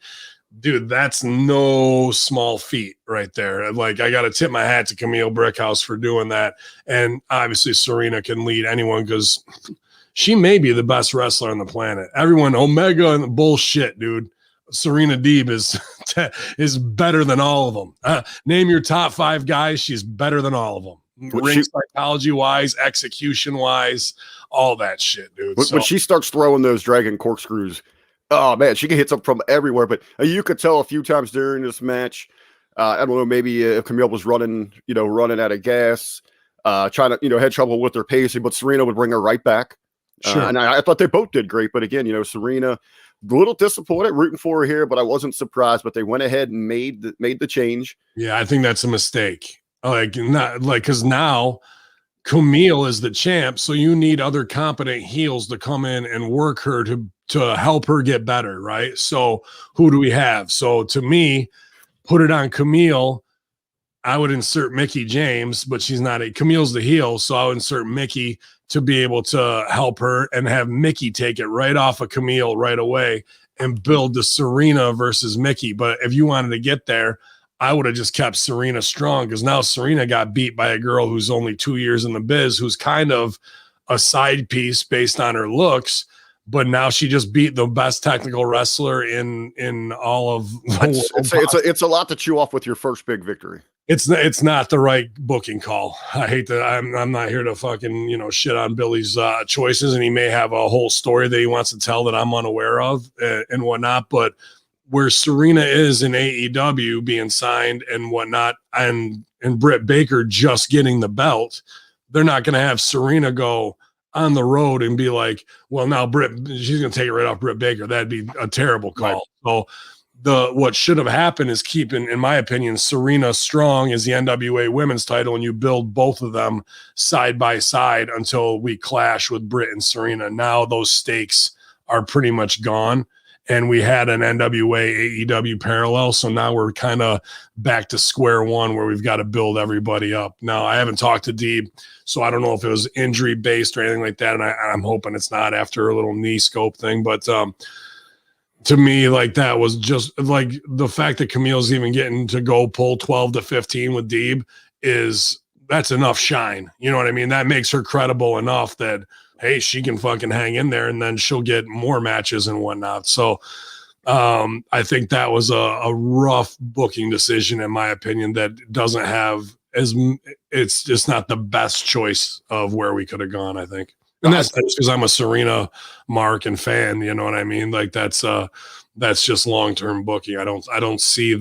dude, that's no small feat right there. Like, I got to tip my hat to Camille Brickhouse for doing that. And obviously Serena can lead anyone because she may be the best wrestler on the planet. Everyone, Omega and bullshit, dude. Serena Deeb is better than all of them. Name your top 5 guys. She's better than all of them. Ring psychology wise, execution wise, all that shit, dude. When she starts throwing those dragon corkscrews, oh man, she can hit them from everywhere. But you could tell a few times during this match. I don't know, maybe Camille was running out of gas, trying to, had trouble with her pacing, but Serena would bring her right back. Sure. And I thought they both did great. But again, Serena, a little disappointed rooting for her here, but I wasn't surprised. But they went ahead and made the change. Yeah, I think that's a mistake. Because now Camille is the champ, so you need other competent heels to come in and work her to help her get better, right? So who do we have? So to me, put it on Camille. I would insert Mickie James, but she's not Camille's the heel, so I would insert Mickie to be able to help her and have Mickie take it right off of Camille right away and build the Serena versus Mickie. But if you wanted to get there, I would have just kept Serena strong, because now Serena got beat by a girl who's only 2 years in the biz, who's kind of a side piece based on her looks, but now she just beat the best technical wrestler in all of it's a lot to chew off with your first big victory. It's not the right booking call. I hate that. I'm not here to fucking shit on Billy's choices, and he may have a whole story that he wants to tell that I'm unaware of and whatnot. But where Serena is in AEW being signed and whatnot, and Britt Baker just getting the belt, they're not going to have Serena go on the road and be like, well, now she's going to take it right off Britt Baker. That'd be a terrible call. Right. So what should have happened is keeping, in my opinion, Serena strong as the NWA women's title, and you build both of them side by side until we clash with Britt and Serena. Now those stakes are pretty much gone, and we had an NWA AEW parallel, so now we're kind of back to square one where we've got to build everybody up. Now, I haven't talked to Deeb, so I don't know if it was injury based or anything like that, and I'm hoping it's not after a little knee scope thing, but to me, like, that was just like the fact that Camille's even getting to go pull 12 to 15 with Deeb that's enough shine. You know what I mean? That makes her credible enough that, hey, she can fucking hang in there, and then she'll get more matches and whatnot. So I think that was a rough booking decision, in my opinion, that doesn't have it's just not the best choice of where we could have gone, I think. And that's because I'm a Serena mark and fan, you know what I mean? Like, that's just long-term booking. I don't see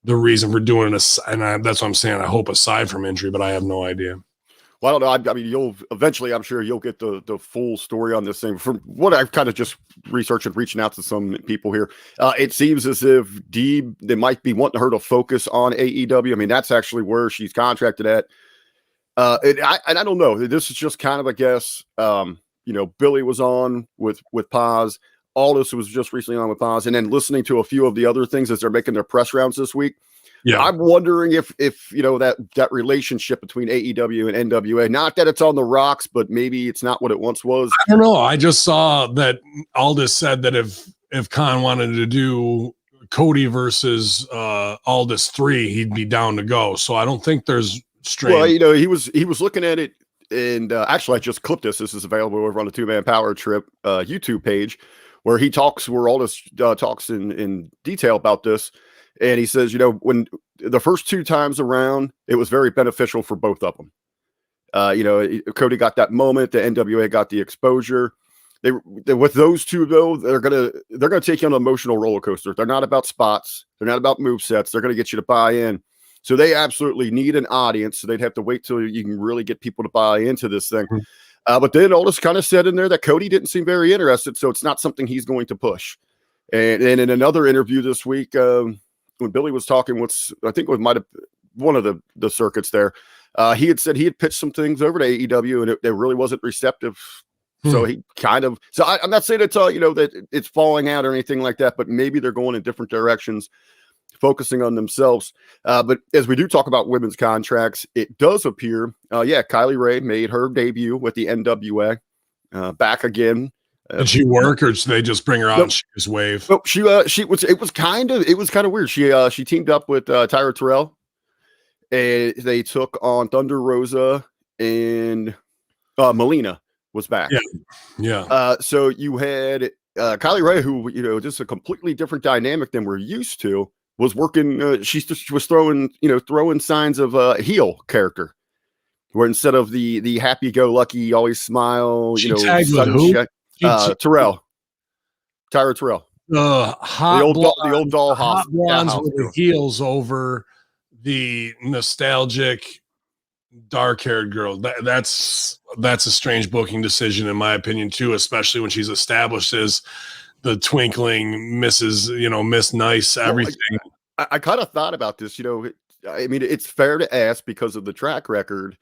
the reason for doing this, and that's what I'm saying. I hope aside from injury, but I have no idea. Well, I don't know. I mean, you'll eventually, I'm sure you'll get the full story on this thing. From what I've kind of just researched and reaching out to some people here, it seems as if Deeb, they might be wanting her to focus on AEW. I mean, that's actually where she's contracted at. And I don't know. This is just kind of a guess. Billy was on with Paz. Aldis was just recently on with Paz, and then listening to a few of the other things as they're making their press rounds this week. Yeah, I'm wondering if that relationship between AEW and NWA, not that it's on the rocks, but maybe it's not what it once was. I don't know. I just saw that Aldis said that if Khan wanted to do Cody versus Aldis 3, he'd be down to go. So I don't think there's straight. Well, he was looking at it, and actually I just clipped this. This is available over on the Two Man Power Trip YouTube page, where Aldis talks in detail about this. And he says, when the first 2 times around, it was very beneficial for both of them. Cody got that moment, the NWA got the exposure. They with those two, though, they're gonna take you on an emotional roller coaster. They're not about spots. They're not about movesets. They're gonna get you to buy in. So they absolutely need an audience. So they'd have to wait till you can really get people to buy into this thing. But then Aldis kind of said in there that Cody didn't seem very interested, so it's not something he's going to push. And in another interview this week, when Billy was talking, I think it might have one of the circuits there, he had said he had pitched some things over to AEW, and it really wasn't receptive. So he I'm not saying it's that it's falling out or anything like that, but maybe they're going in different directions, focusing on themselves. But as we do talk about women's contracts, it does appear, Kylie Rae made her debut with the NWA, back again Did she work, or did they just bring her out and she just wave? No, she was. It was kind of weird. She teamed up with Tyra Terrell, and they took on Thunder Rosa, and Melina was back. Yeah. So you had Kylie Ray, who just a completely different dynamic than we're used to, was working. She was throwing signs of a heel character, where instead of the happy-go-lucky, always smile, she tagged with who? Terrell, Tyra Terrell, the old doll hot blondes with girl. the heels over the nostalgic dark-haired girl. That's a strange booking decision, in my opinion, too, especially when she's established as the twinkling Mrs. Miss Nice, everything. I kind of thought about this. I mean, it's fair to ask because of the track record.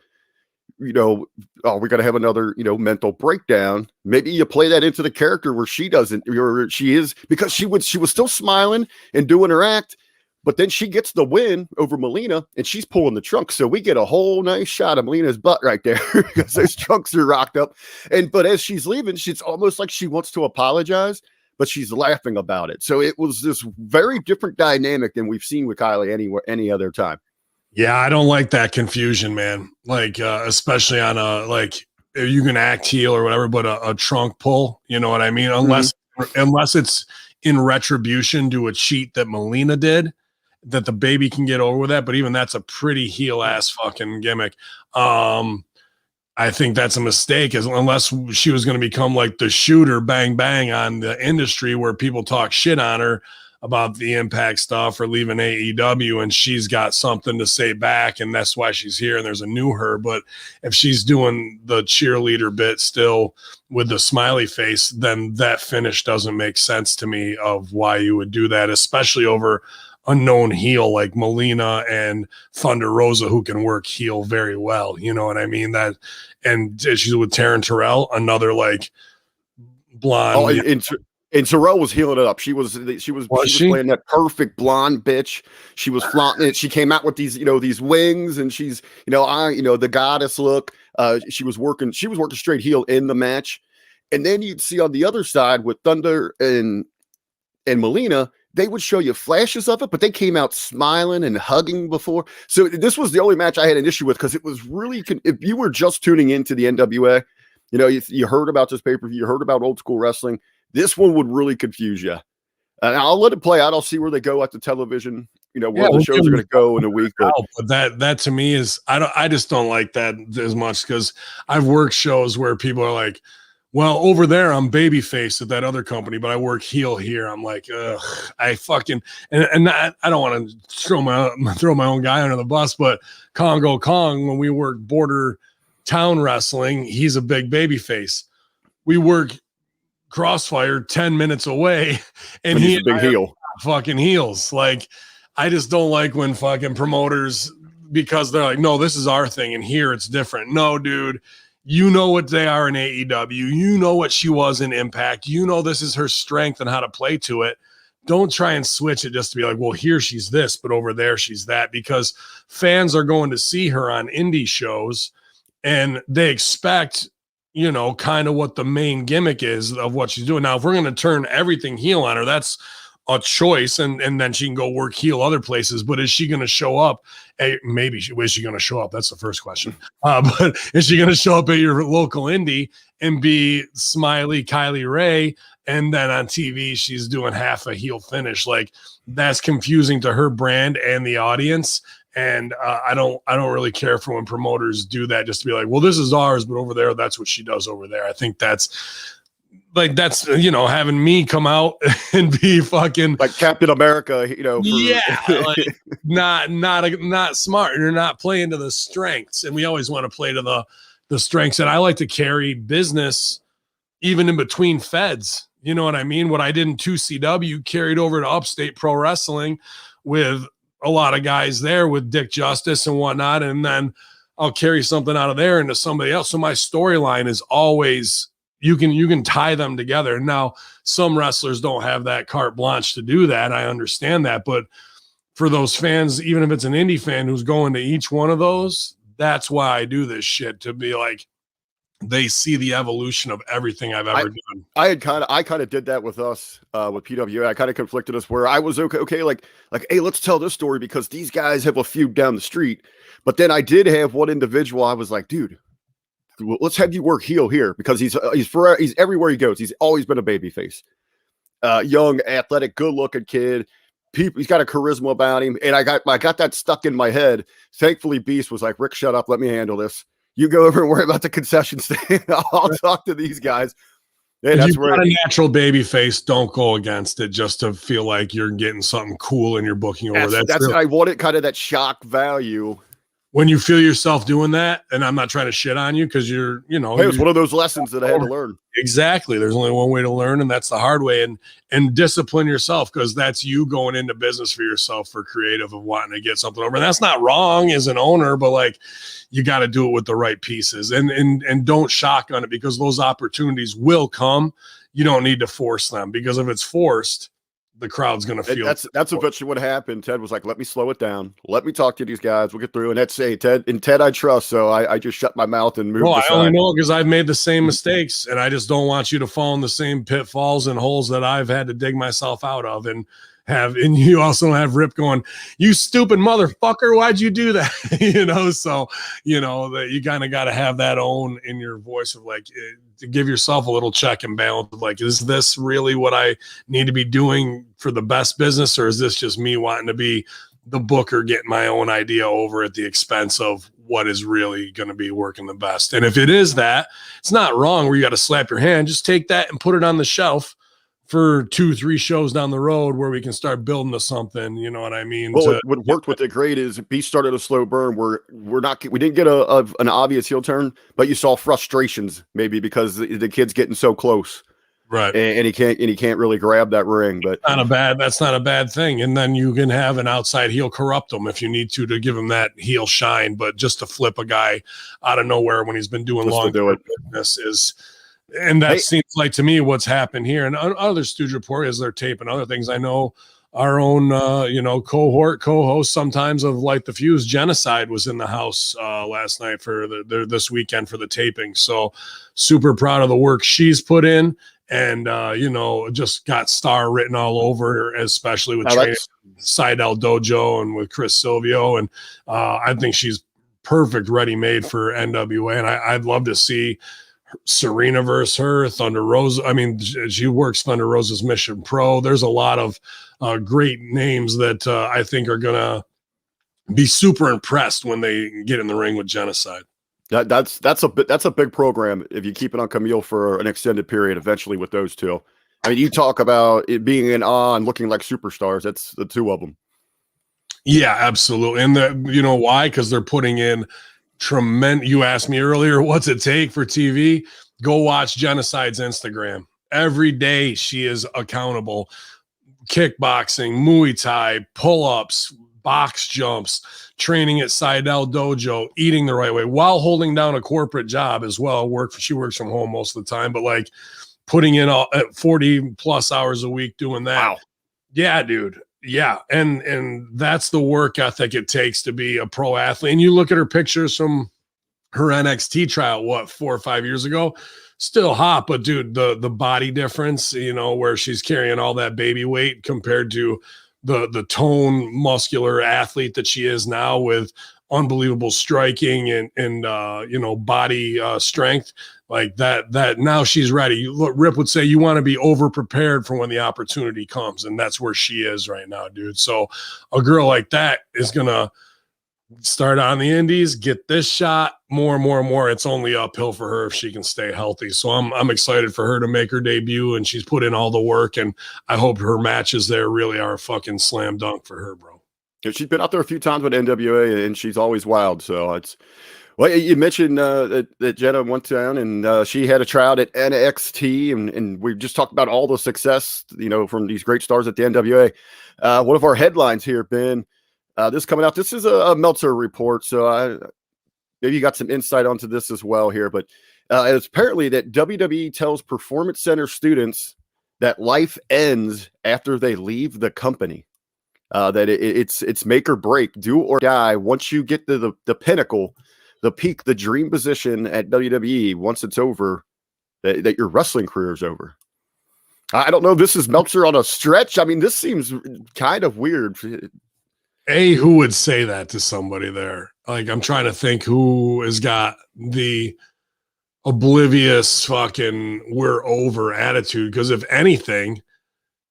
Are we going to have another, mental breakdown? Maybe you play that into the character where she doesn't, or she is, because she was still smiling and doing her act, but then she gets the win over Melina and she's pulling the trunk. So we get a whole nice shot of Melina's butt right there because those trunks are rocked up. But as she's leaving, it's almost like she wants to apologize, but she's laughing about it. So it was this very different dynamic than we've seen with Kylie any other time. Yeah, I don't like that confusion, man. Like, especially on you can act heel or whatever, but a trunk pull, you know what I mean? Unless it's in retribution to a cheat that Melina did, that the baby can get over with that. But even that's a pretty heel ass fucking gimmick. I think that's a mistake, unless she was going to become like the shooter bang bang on the industry where people talk shit on her about the Impact stuff or leaving AEW, and she's got something to say back, and that's why she's here, and there's a new her. But if she's doing the cheerleader bit still with the smiley face, then that finish doesn't make sense to me of why you would do that, especially over a known heel like Melina and Thunder Rosa, who can work heel very well. You know what I mean? And she's with Taryn Terrell, another like blonde. And Terrell was healing it up. She was playing that perfect blonde bitch. She was flaunting it. She came out with these wings, and she's the goddess look. She was working straight heel in the match. And then you'd see on the other side with Thunder and Melina, they would show you flashes of it, but they came out smiling and hugging before. So this was the only match I had an issue with, because it was really, if you were just tuning into the NWA, you heard about this pay-per-view, you heard about old school wrestling, this one would really confuse you. And I'll let it play out. I'll see where they go at the television, where the shows are going to go in a week. But that to me is, I just don't like that as much, because I've worked shows where people are like, well, over there I'm babyface at that other company, but I work heel here. I'm like, ugh, I fucking and I don't want to throw my own guy under the bus, but Congo Kong, when we work border town wrestling, he's a big babyface. We work Crossfire 10 minutes away, and he's a big heel. Fucking heels. Like, I just don't like when fucking promoters, because they're like, no, this is our thing, and here it's different. No, dude. You know what they are in AEW. You know what she was in Impact. You know this is her strength and how to play to it. Don't try and switch it just to be like, well, here she's this, but over there she's that, because fans are going to see her on indie shows and they expect, kind of what the main gimmick is of what she's doing. Now, if we're going to turn everything heel on her, that's a choice, and then she can go work heel other places. But is she going to show up? Is she going to show up? That's the first question. But is she going to show up at your local indie and be smiley Kylie Ray, and then on TV she's doing half a heel finish? Like, that's confusing to her brand and the audience. And I don't really care for when promoters do that, just to be like, well, this is ours, but over there, that's what she does over there. I think that's having me come out and be fucking like Captain America, like not smart. You're not playing to the strengths, and we always want to play to the strengths. And I like to carry business even in between feds. You know what I mean? What I did in 2CW carried over to Upstate Pro Wrestling with a lot of guys there with Dick Justice and whatnot, and then I'll carry something out of there into somebody else. So my storyline is always, you can tie them together. Now, some wrestlers don't have that carte blanche to do that. I understand that. But for those fans, even if it's an indie fan who's going to each one of those, that's why I do this shit, to be like, they see the evolution of everything I've ever done. I kind of did that with us with PWA. I kind of conflicted us where I was okay, like, hey, let's tell this story because these guys have a feud down the street. But then I did have one individual. I was like, dude, let's have you work heel here because he's everywhere he goes. He's always been a babyface, young, athletic, good-looking kid. He's got a charisma about him, and I got that stuck in my head. Thankfully, Beast was like, Rick, shut up, let me handle this. You go over and worry about the concession stand. I'll talk to these guys. Hey, that's where a natural baby face. Don't go against it just to feel like you're getting something cool in your booking over. That's I wanted kind of that shock value. When you feel yourself doing that, and I'm not trying to shit on you because you're, you know, hey, it's one of those lessons that I had to learn. Exactly. There's only one way to learn, and that's the hard way. And discipline yourself because that's you going into business for yourself for creative of wanting to get something over. And that's not wrong as an owner, but like you got to do it with the right pieces and don't shotgun it because those opportunities will come. You don't need to force them because if it's forced, the crowd's going to feel that's eventually what happened. Ted was like, let me slow it down. Let me talk to these guys. We'll get through. And that's Ted I trust. So I just shut my mouth and moved. I only know because I've made the same mistakes and I just don't want you to fall in the same pitfalls and holes that I've had to dig myself out of and you also have Rip going, you stupid motherfucker. Why'd you do that? So, that you kind of got to have that own in your voice of like, to give yourself a little check and balance of like, is this really what I need to be doing for the best business? Or is this just me wanting to be the booker, getting my own idea over at the expense of what is really going to be working the best? And if it is that, it's not wrong where you got to slap your hand, just take that and put it on the shelf for 2-3 shows down the road where we can start building to something, you know what I mean? Well, what worked with it great is Beast started a slow burn where we didn't get an obvious heel turn, but you saw frustrations maybe because the kid's getting so close. Right. And he can't really grab that ring, but that's not a bad thing. And then you can have an outside heel corrupt him if you need to give him that heel shine, but just to flip a guy out of nowhere when he's been doing long business is. And that seems like to me what's happened here. And other Stooge Report is they're taping other things. I know our own, cohort co-host sometimes of Light the Fuse. Genocide was in the house last night for this weekend for the taping. So super proud of the work she's put in, and just got star written all over her, especially with Seidel Dojo and with Chris Silvio. And I think she's perfect, ready made for NWA. And I'd love to see Serena versus her, Thunder Rosa. I mean, she works Thunder Rosa's Mission Pro. There's a lot of great names that I think are gonna be super impressed when they get in the ring with Genocide. That's a big program if you keep it on Camille for an extended period. Eventually, with those two, I mean, you talk about it being in on looking like superstars. That's the two of them. Yeah, absolutely. And you know why? Because they're putting in tremendous. You asked me earlier, what's it take for TV? Go watch Genocide's Instagram. Every day she is accountable. Kickboxing, Muay Thai, pull-ups, box jumps, training at Seidel Dojo, eating the right way while holding down a corporate job as well. She works from home most of the time, but like putting in 40 plus hours a week doing that. Wow. Yeah, dude. Yeah, and that's the work ethic it takes to be a pro athlete. And you look at her pictures from her NXT trial, 4 or 5 years ago, still hot, but dude, the body difference, where she's carrying all that baby weight compared to the tone muscular athlete that she is now with unbelievable striking and body strength. Like that now she's ready. Rip would say you want to be over prepared for when the opportunity comes. And that's where she is right now, dude. So a girl like that is going to start on the indies, get this shot more and more and more. It's only uphill for her if she can stay healthy. So I'm excited for her to make her debut, and she's put in all the work, and I hope her matches there really are a fucking slam dunk for her, bro. She's been out there a few times with NWA, and she's always wild. So well, you mentioned that Jenna went down and she had a tryout at NXT, and we just talked about all the success, from these great stars at the NWA. One of our headlines here, Ben, this coming out. This is a Meltzer report, so maybe you got some insight onto this as well here. But it's apparently that WWE tells Performance Center students that life ends after they leave the company. That it's make or break, do or die. Once you get to the pinnacle, the peak, the dream position at WWE once it's over, that your wrestling career is over. I don't know. This is Meltzer on a stretch. I mean, this seems kind of weird. Who would say that to somebody there? Like, I'm trying to think who has got the oblivious fucking we're over attitude. Because if anything,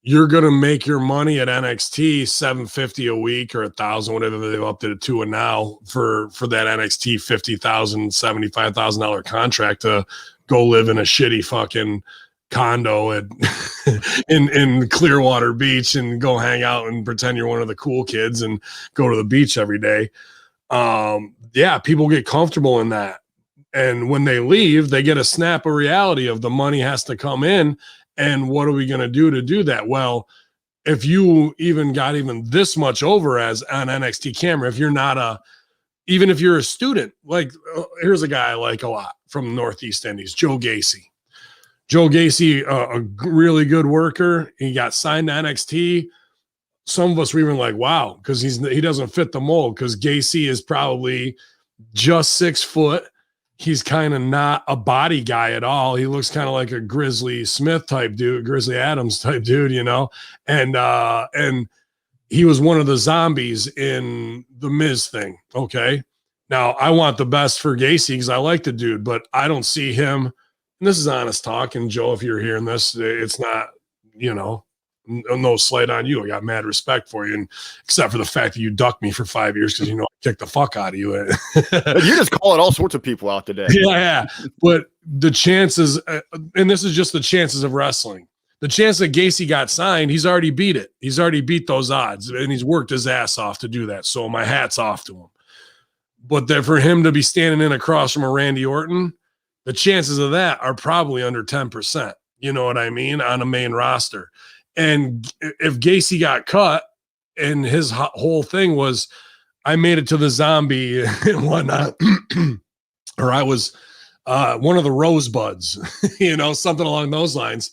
you're gonna make your money at NXT $750 a week or $1,000, whatever they've upped it to now for that NXT $50,000, $75,000 contract to go live in a shitty fucking condo in Clearwater Beach and go hang out and pretend you're one of the cool kids and go to the beach every day. People get comfortable in that. And when they leave, they get a snap of reality of the money has to come in. And what are we going to do that? Well, if you even got this much over as an NXT camera, if you're not even if you're a student, like here's a guy I like a lot from the Northeast Indies, Joe Gacy. Joe Gacy, a really good worker. He got signed to NXT. Some of us were even like, wow, because he doesn't fit the mold, because Gacy is probably just 6 foot. He's kind of not a body guy at all. He looks kind of like a Grizzly Smith type dude, Grizzly Adams type dude, and he was one of the zombies in the Miz thing. Okay. Now I want the best for Gacy because I like the dude, but I don't see him. And this is honest talk. And Joe, if you're hearing this, it's not, no slight on you. I got mad respect for you, and except for the fact that you ducked me for 5 years because I kicked the fuck out of you. You're just calling all sorts of people out today. Yeah. But the chances, and this is just the chances of wrestling. The chance that Gacy got signed, he's already beat it. He's already beat those odds, and he's worked his ass off to do that. So my hat's off to him. But that for him to be standing in across from a Randy Orton, the chances of that are probably under 10%. You know what I mean? On a main roster. And if Gacy got cut and his whole thing was, I made it to the zombie and whatnot, or I was one of the rosebuds, something along those lines,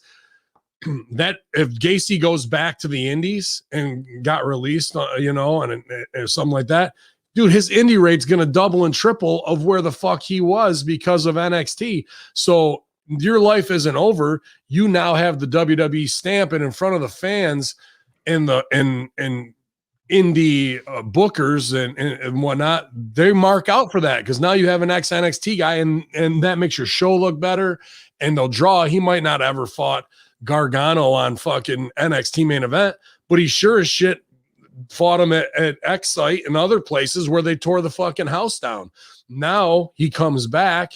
that if Gacy goes back to the indies and got released, and something like that, dude, his indie rate's going to double and triple of where the fuck he was because of NXT. So your life isn't over. You now have the WWE stamp, and in front of the fans and indie bookers and whatnot, they mark out for that because now you have an ex-NXT guy, and that makes your show look better, and they'll draw. He might not ever fought Gargano on fucking NXT main event, but he sure as shit fought him at X-Site and other places where they tore the fucking house down. Now he comes back.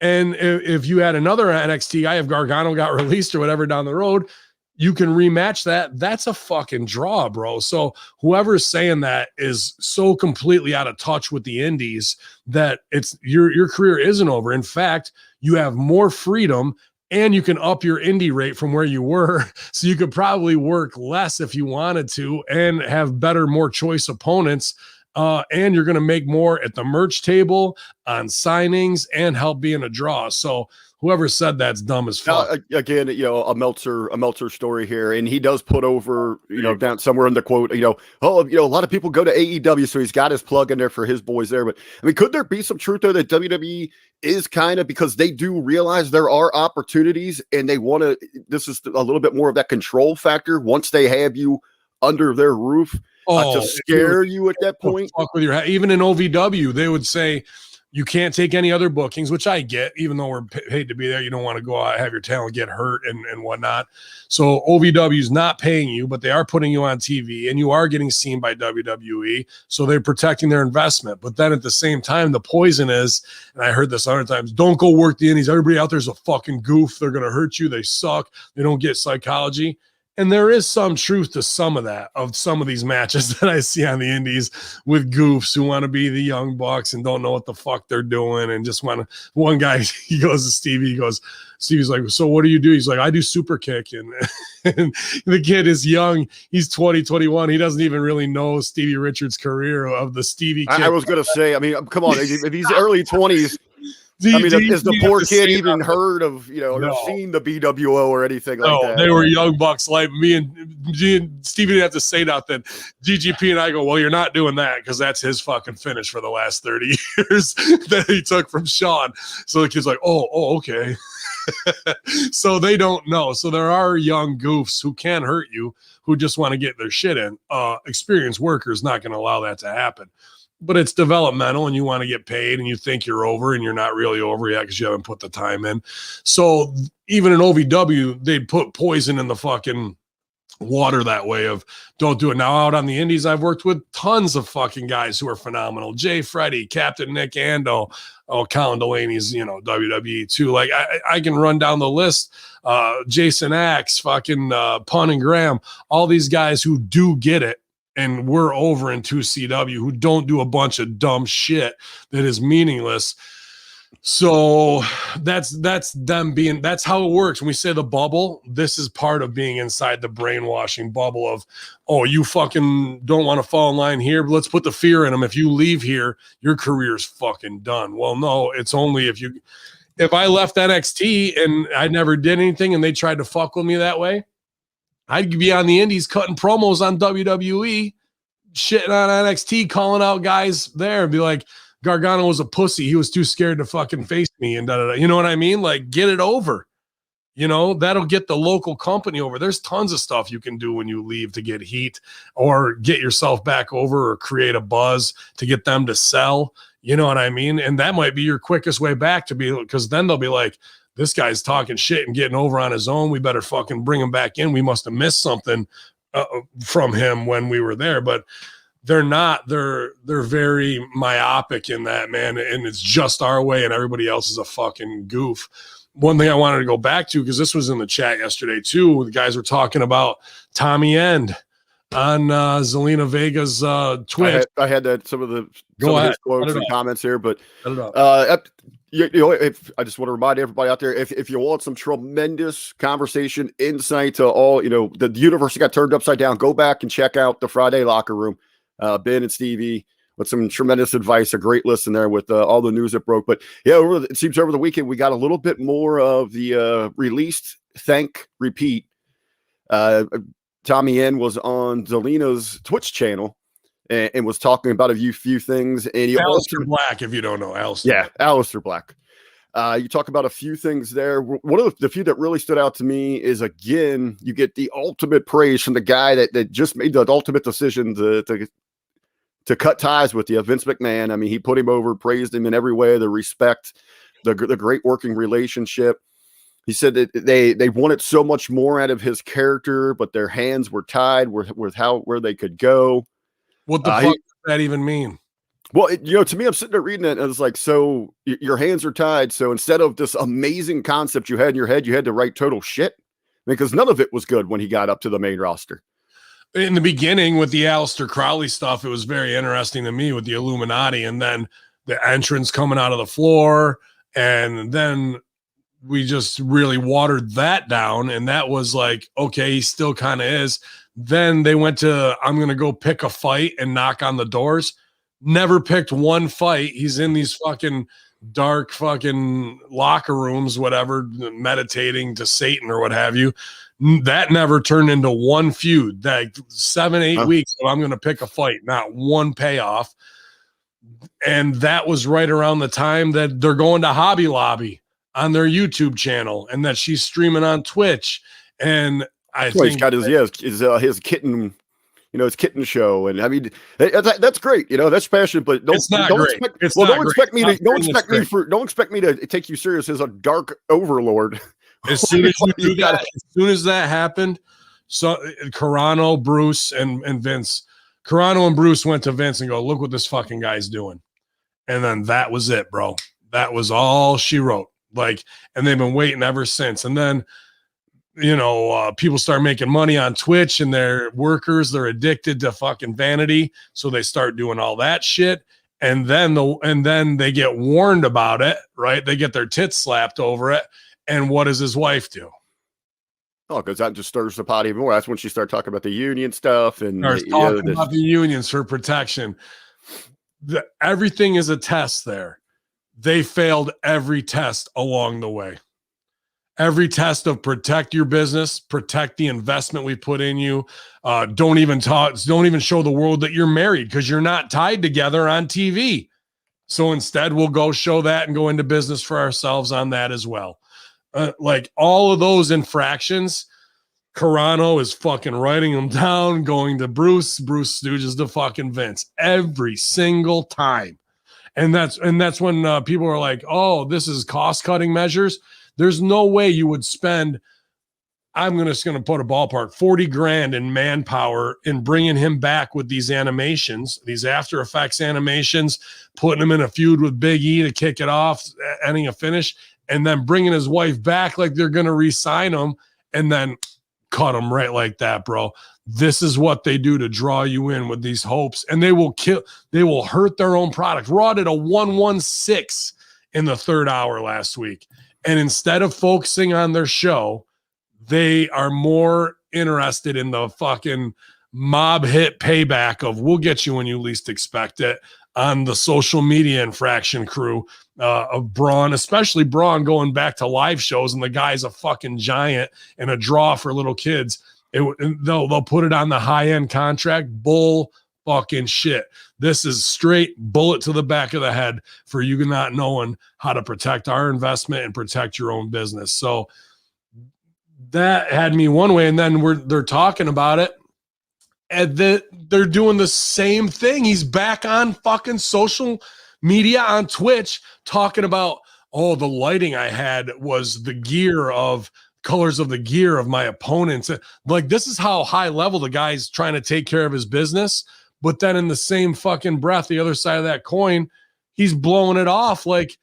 And if you had another NXT guy, if Gargano got released or whatever down the road, you can rematch that. That's a fucking draw, bro. So whoever's saying that is so completely out of touch with the indies that it's your career isn't over. In fact, you have more freedom and you can up your indie rate from where you were. So you could probably work less if you wanted to and have better, more choice opponents. And you're going to make more at the merch table, on signings, and help being a draw. So whoever said that's dumb as fuck. Again, a Meltzer story here, and he does put over, down somewhere in the quote, a lot of people go to AEW, so he's got his plug in there for his boys there. But I mean, could there be some truth though that WWE is kind of, because they do realize there are opportunities, and they want to. This is a little bit more of that control factor once they have you under their roof. To scare you at that point. Fuck with your, even in OVW, they would say you can't take any other bookings, which I get, even though we're paid to be there. You don't want to go out, have your talent get hurt and whatnot. So OVW is not paying you, but they are putting you on TV, and you are getting seen by WWE. So they're protecting their investment. But then at the same time, the poison is, and I heard this 100 times, don't go work the indies. Everybody out there's a fucking goof. They're going to hurt you. They suck. They don't get psychology. And there is some truth to some of that, of some of these matches that I see on the indies with goofs who want to be the young bucks and don't know what the fuck they're doing and just want to. One guy, he goes to Stevie, Stevie's like, so what do you do? He's like, I do super kick. And the kid is young. He's 20, 21. He doesn't even really know Stevie Richards' career of the Stevie kid. I was going to say, I mean, come on, if he's early 20s. I mean, is the poor kid even that? heard of, or seen the BWO or anything like that? They were young bucks like me and Stevie didn't have to say nothing. GGP and I go, well, you're not doing that because that's his fucking finish for the last 30 years that he took from Sean. So the kid's like, oh, okay. So they don't know. So there are young goofs who can hurt you, who just want to get their shit in. Experienced workers not going to allow that to happen. But it's developmental and you want to get paid and you think you're over and you're not really over yet because you haven't put the time in. So even in OVW, they'd put poison in the fucking water that way of don't do it. Now out on the indies, I've worked with tons of fucking guys who are phenomenal. Jay Freddy, Captain Nick Ando, Colin Delaney's, WWE too. Like I can run down the list. Jason Axe, fucking Pun and Graham, all these guys who do get it. And we're over in 2CW who don't do a bunch of dumb shit that is meaningless. So that's how it works. When we say the bubble, this is part of being inside the brainwashing bubble of, oh, you fucking don't want to fall in line here, but let's put the fear in them. If you leave here, your career's fucking done. Well, no, it's only if I left NXT and I never did anything and they tried to fuck with me that way, I'd be on the indies cutting promos on WWE, shitting on NXT, calling out guys there and be like, Gargano was a pussy. He was too scared to fucking face me and da-da-da. You know what I mean? Like, get it over. That'll get the local company over. There's tons of stuff you can do when you leave to get heat or get yourself back over or create a buzz to get them to sell. You know what I mean? And that might be your quickest way back because then they'll be like, this guy's talking shit and getting over on his own. We better fucking bring him back in. We must have missed something from him when we were there, but they're not. They're very myopic in that, man. And it's just our way and everybody else is a fucking goof. One thing I wanted to go back to, because this was in the chat yesterday too, the guys were talking about Tommy End on Zelina Vega's Twitch. I had that some of his quotes and comments here, but if I just want to remind everybody out there, if you want some tremendous conversation, insight to all, the universe got turned upside down, go back and check out the Friday Locker Room. Ben and Stevie with some tremendous advice, a great listen there with all the news that broke. But yeah, it seems over the weekend we got a little bit more of the released thank repeat. Tommy N was on Zelina's Twitch channel and was talking about a few things. And Aleister Black, if you don't know Aleister. Yeah, Aleister Black. You talk about a few things there. One of the few that really stood out to me is, again, you get the ultimate praise from the guy that just made the ultimate decision to cut ties with you, Vince McMahon. I mean, he put him over, praised him in every way, the respect, the great working relationship. He said that they wanted so much more out of his character, but their hands were tied with where they could go. What the fuck does that even mean? Well, to me, I'm sitting there reading it, and it's like, so your hands are tied. So instead of this amazing concept you had in your head, you had to write total shit, because none of it was good when he got up to the main roster. In the beginning with the Aleister Crowley stuff, it was very interesting to me with the Illuminati, and then the entrance coming out of the floor, and then we just really watered that down, and that was like, okay, he still kind of is. Then they went to, I'm going to go pick a fight and knock on the doors. Never picked one fight. He's in these fucking dark fucking locker rooms, whatever, meditating to Satan or what have you. That never turned into one feud. Like 7-8 weeks of, I'm going to pick a fight, not one payoff. And that was right around the time that they're going to Hobby Lobby on their YouTube channel, and that she's streaming on Twitch. And I think he's got his kitten. His kitten show, and I mean that's great. That's passionate, but don't expect me to take you serious as a dark overlord. As soon as you do that, as soon as that happened, so Carano, Bruce, and Vince, Carano and Bruce went to Vince and go, "Look what this fucking guy's doing," and then that was it, bro. That was all she wrote. Like, and they've been waiting ever since. And then, people start making money on Twitch, and they're workers. They're addicted to fucking vanity. So they start doing all that shit. And then they get warned about it, right? They get their tits slapped over it. And what does his wife do? Oh, because that just stirs the pot even more. That's when she started talking about the union stuff and talking about the unions for protection. Everything is a test there. they failed every test along the way. Every test of protect your business, protect the investment we put in you. Don't even show the world that you're married because you're not tied together on TV. So instead, we'll go show that and go into business for ourselves on that as well. Like all of those infractions, Carano is fucking writing them down, going to Bruce stooges to fucking Vince every single time. And that's when people are like, oh, this is cost-cutting measures. There's no way you would spend, just going to put a ballpark, 40 grand in manpower in bringing him back with these animations, these After Effects animations, putting him in a feud with Big E to kick it off, ending a finish, and then bringing his wife back like they're going to re-sign him and then cut him right like that, bro. This is what they do to draw you in with these hopes, and they will hurt their own product. Raw did a 116 in the third hour last week. And instead of focusing on their show, they are more interested in the fucking mob hit payback of we'll get you when you least expect it on the social media infraction crew of Braun, especially Braun going back to live shows, and the guy's a fucking giant and a draw for little kids. They'll put it on the high-end contract. Bull fucking shit. This is straight bullet to the back of the head for you not knowing how to protect our investment and protect your own business. So that had me one way, and then they're talking about it, and they're doing the same thing. He's back on fucking social media on Twitch talking about, oh, the lighting I had was the gear of colors of the gear of my opponents. Like, this is how high level the guy's trying to take care of his business. But then in the same fucking breath, the other side of that coin, he's blowing it off like,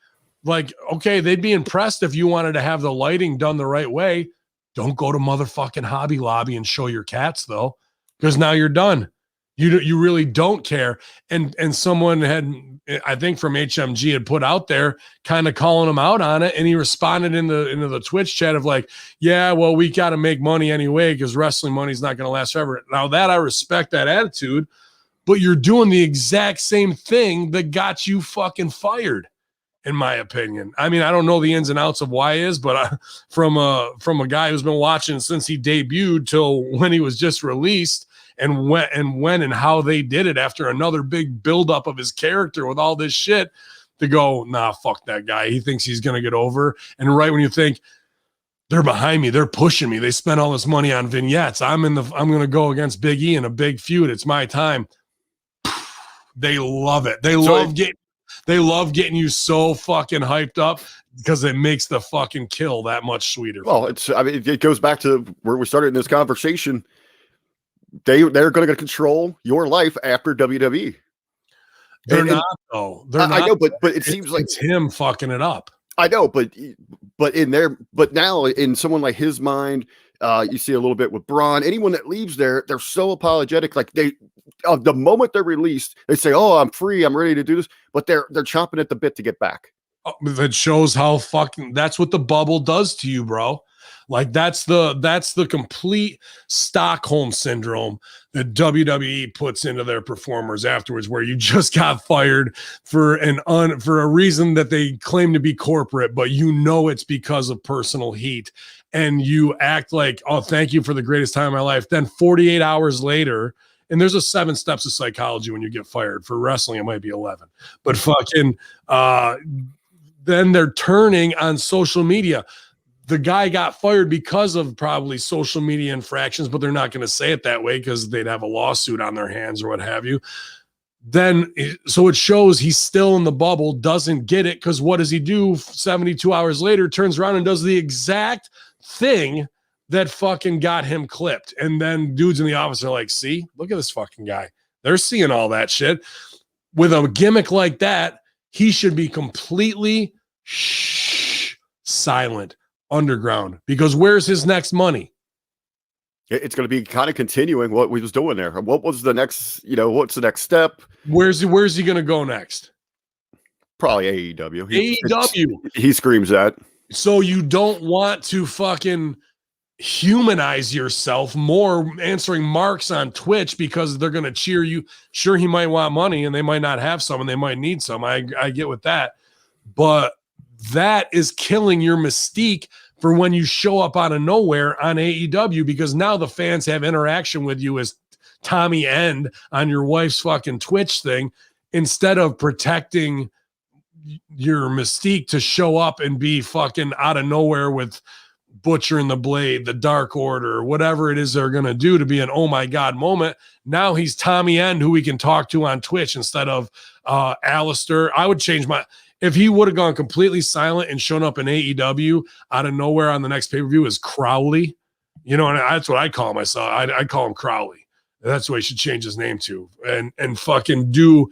okay, they'd be impressed if you wanted to have the lighting done the right way. Don't go to motherfucking Hobby Lobby and show your cats, though, because now you're done. You really don't care. And someone had, I think from HMG, had put out there kind of calling him out on it, and he responded into the Twitch chat of like, yeah, well, we got to make money anyway because wrestling money's not going to last forever. Now that I respect that attitude, but you're doing the exact same thing that got you fucking fired, in my opinion. I mean, I don't know the ins and outs of why it is, but from a guy who's been watching since he debuted till when he was just released, and when and how they did it after another big buildup of his character with all this shit, to go, nah, fuck that guy. He thinks he's gonna get over. And right when you think they're behind me, they're pushing me, they spent all this money on vignettes, I'm gonna go against Big E in a big feud. It's my time. They love it. They love getting you so fucking hyped up because it makes the fucking kill that much sweeter. Well, it goes back to where we started in this conversation. They're going to control your life after WWE. They're not, though. They're not. I know, but it seems like it's him fucking it up. I know, but now in someone like his mind, you see a little bit with Braun. Anyone that leaves there, they're so apologetic. Like the moment they're released, they say, "Oh, I'm free. I'm ready to do this," but they're chomping at the bit to get back. That shows how fucking. That's what the bubble does to you, bro. Like that's the complete Stockholm syndrome that WWE puts into their performers afterwards, where you just got fired for a reason that they claim to be corporate, but you know it's because of personal heat, and you act like, oh, thank you for the greatest time of my life. Then 48 hours later, and there's a 7 steps of psychology when you get fired. For wrestling, it might be 11, but fucking then they're turning on social media. The guy got fired because of probably social media infractions, but they're not going to say it that way because they'd have a lawsuit on their hands or what have you. So it shows he's still in the bubble, doesn't get it, because what does he do 72 hours later? Turns around and does the exact thing that fucking got him clipped. And then dudes in the office are like, see, look at this fucking guy. They're seeing all that shit. With a gimmick like that, he should be completely silent. Underground, because where's his next money? It's going to be kind of continuing what we was doing there. What was the next, what's the next step? Where's he going to go next? Probably AEW. He screams that. So you don't want to fucking humanize yourself more answering marks on Twitch because they're going to cheer you. Sure, he might want money and they might not have some and they might need some. I get with that. but that is killing your mystique for when you show up out of nowhere on AEW, because now the fans have interaction with you as Tommy End on your wife's fucking Twitch thing, instead of protecting your mystique to show up and be fucking out of nowhere with Butcher and the Blade, the Dark Order, whatever it is they're going to do to be an oh my God moment. Now he's Tommy End, who we can talk to on Twitch instead of Alistair. I would change if he would have gone completely silent and shown up in AEW out of nowhere on the next pay-per-view as Crowley, and that's what I call myself. I call him Crowley. That's what he should change his name to, and fucking do